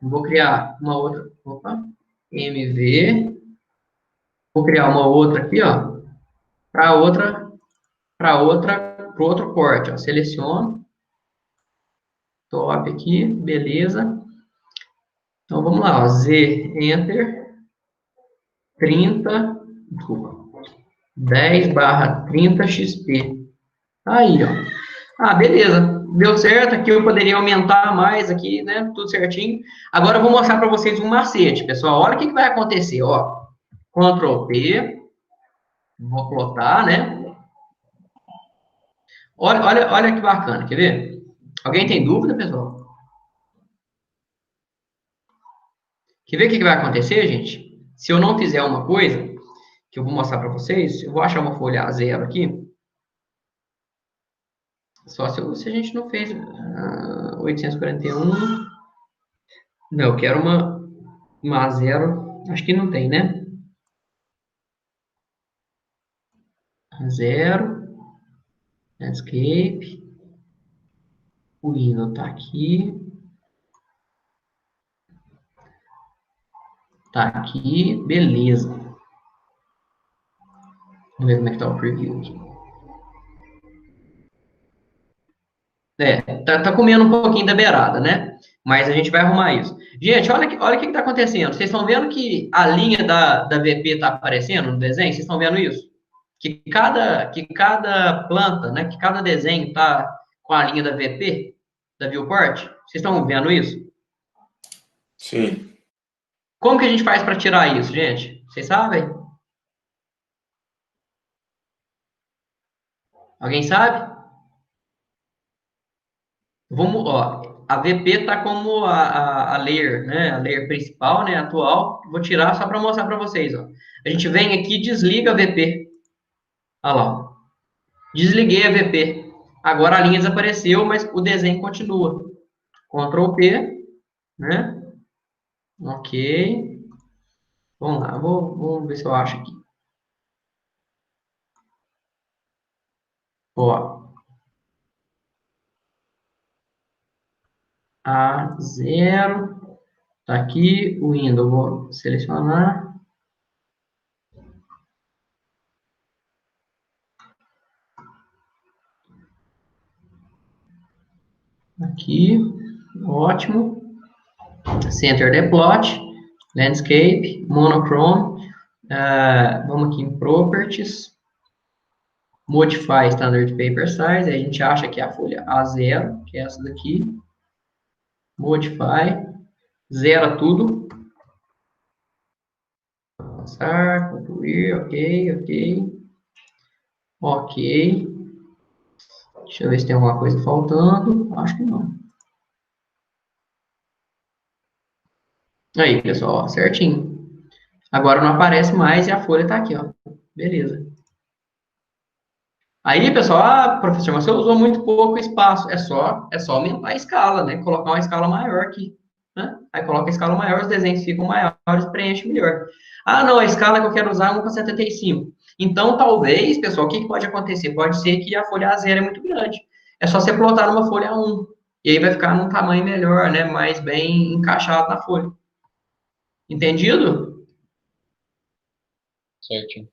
vou criar uma outra, opa, MV, vou criar uma outra aqui, ó, para outro corte, ó. Seleciono, top aqui, beleza. Então, vamos lá, ó. Z, Enter, 30, desculpa, 10/30 XP. Aí, ó. Ah, beleza. Deu certo. Aqui eu poderia aumentar mais aqui, né? Tudo certinho. Agora eu vou mostrar para vocês um macete, pessoal. Olha o que vai acontecer, ó. Ctrl P. Vou plotar, né? Olha que bacana. Quer ver? Alguém tem dúvida, pessoal? Quer ver o que vai acontecer, gente? Se eu não fizer uma coisa, que eu vou mostrar para vocês, eu vou achar uma folha A0 aqui. Só se a gente não fez 841. Não, eu quero uma A0. Acho que não tem, né? A0. Landscape. O hino tá aqui. Tá aqui. Beleza. Vamos ver como é que tá o preview aqui. Tá comendo um pouquinho da beirada, né? Mas a gente vai arrumar isso. Gente, olha o que tá acontecendo. Vocês estão vendo que a linha da VP tá aparecendo no desenho? Vocês estão vendo isso? Que cada planta, né? Que cada desenho tá com a linha da VP, da viewport. Vocês estão vendo isso? Sim. Como que a gente faz para tirar isso, gente? Vocês sabem? Alguém sabe? Vamos, ó, a VP tá como a layer, né? A layer principal, né? Atual. Vou tirar só para mostrar para vocês, ó. A gente vem aqui e desliga a VP. Olha lá, ó. Desliguei a VP. Agora a linha desapareceu, mas o desenho continua. Ctrl P, né? Ok. Vamos lá, vamos ver se eu acho aqui. Ó. A0. Tá aqui o Windows. Eu vou selecionar. Aqui. Ótimo. Center the plot. Landscape. Monochrome. Vamos aqui em Properties. Modify Standard Paper Size. Aí a gente acha que é a folha A0, que é essa daqui. Modify. Zera tudo. Passar, concluir, ok. Deixa eu ver se tem alguma coisa faltando. Acho que não. Aí, pessoal, ó, certinho. Agora não aparece mais e a folha está aqui, ó. Beleza. Aí, pessoal, professor, mas você usou muito pouco espaço. É só aumentar a escala, né? Colocar uma escala maior aqui. né? Aí coloca a escala maior, os desenhos ficam maiores, preenche melhor. Ah, não, a escala que eu quero usar é 1:75. Então, talvez, pessoal, o que pode acontecer? Pode ser que a folha A0 é muito grande. É só você plotar numa folha A1. E aí vai ficar num tamanho melhor, né? Mais bem encaixado na folha. Entendido? Certinho.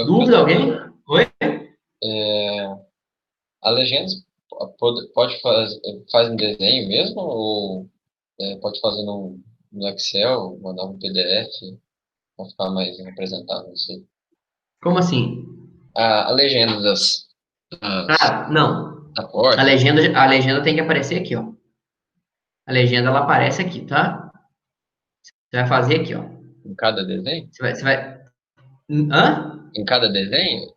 Dúvida, alguém? Oi? A legenda pode fazer faz em desenho mesmo ou pode fazer no Excel, mandar um PDF para ficar mais representável, não sei. Como assim? A legenda Não. da porta, A legenda tem que aparecer aqui, ó. A legenda, ela aparece aqui, tá? Você vai fazer aqui, ó. em cada desenho? Você vai... Hã? Em cada desenho?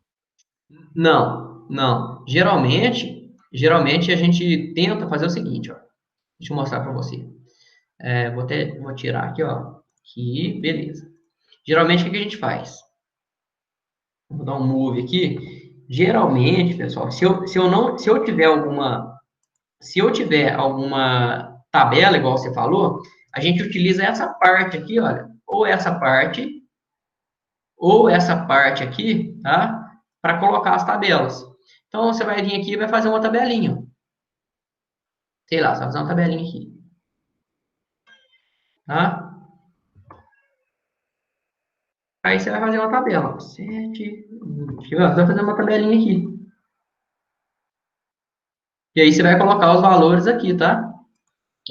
Não. Geralmente a gente tenta fazer o seguinte, ó. Deixa eu mostrar para você. Vou tirar aqui, ó. Aqui, beleza. Geralmente, o que a gente faz? Vou dar um move aqui. Geralmente, pessoal, se eu tiver alguma tabela, igual você falou, a gente utiliza essa parte aqui, olha, ou essa parte aqui, tá? Para colocar as tabelas. Então, você vai vir aqui e vai fazer uma tabelinha. Sei lá, você vai fazer uma tabelinha aqui, tá? Aí você vai fazer uma tabela. 7, você vai fazer uma tabelinha aqui. E aí você vai colocar os valores aqui, tá?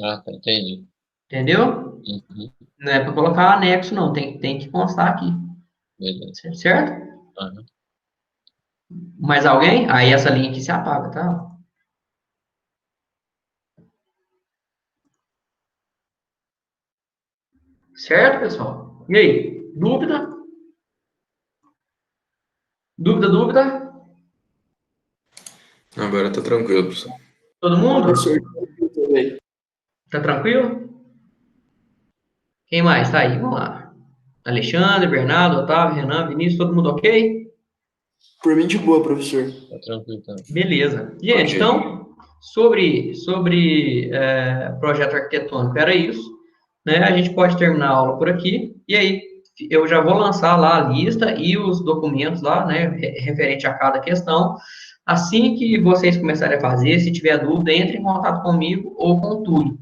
Ah, tá, entendi. Entendeu? Uhum, Não é para colocar anexo, não. Tem que constar aqui. beleza. Certo? Aham. Mais alguém? Aí essa linha aqui se apaga, tá? Certo, pessoal? E aí? Dúvida? Dúvida? Agora tá tranquilo, professor. Todo mundo? Professor, também. Tá tranquilo? Quem mais tá aí? Vamos lá. Alexandre, Bernardo, Otávio, Renan, Vinícius, todo mundo ok? Por mim, de boa, professor. Tá tranquilo também. Beleza. Gente, Ok. então, sobre projeto arquitetônico, era isso. Né? A gente pode terminar a aula por aqui. E aí, eu já vou lançar lá a lista e os documentos lá, né, referente a cada questão. Assim que vocês começarem a fazer, se tiver dúvida, entre em contato comigo ou com o Túlio.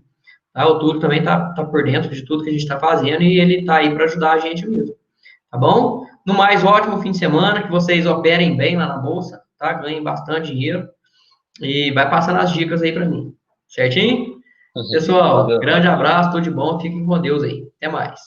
Tá? O Túlio também tá por dentro de tudo que a gente está fazendo e ele está aí para ajudar a gente mesmo. Tá bom? No mais, ótimo fim de semana, que vocês operem bem lá na bolsa, tá? Ganhem bastante dinheiro e vai passando as dicas aí para mim. Certinho? Pessoal, Valeu. grande abraço, tudo de bom, fiquem com Deus aí. Até mais.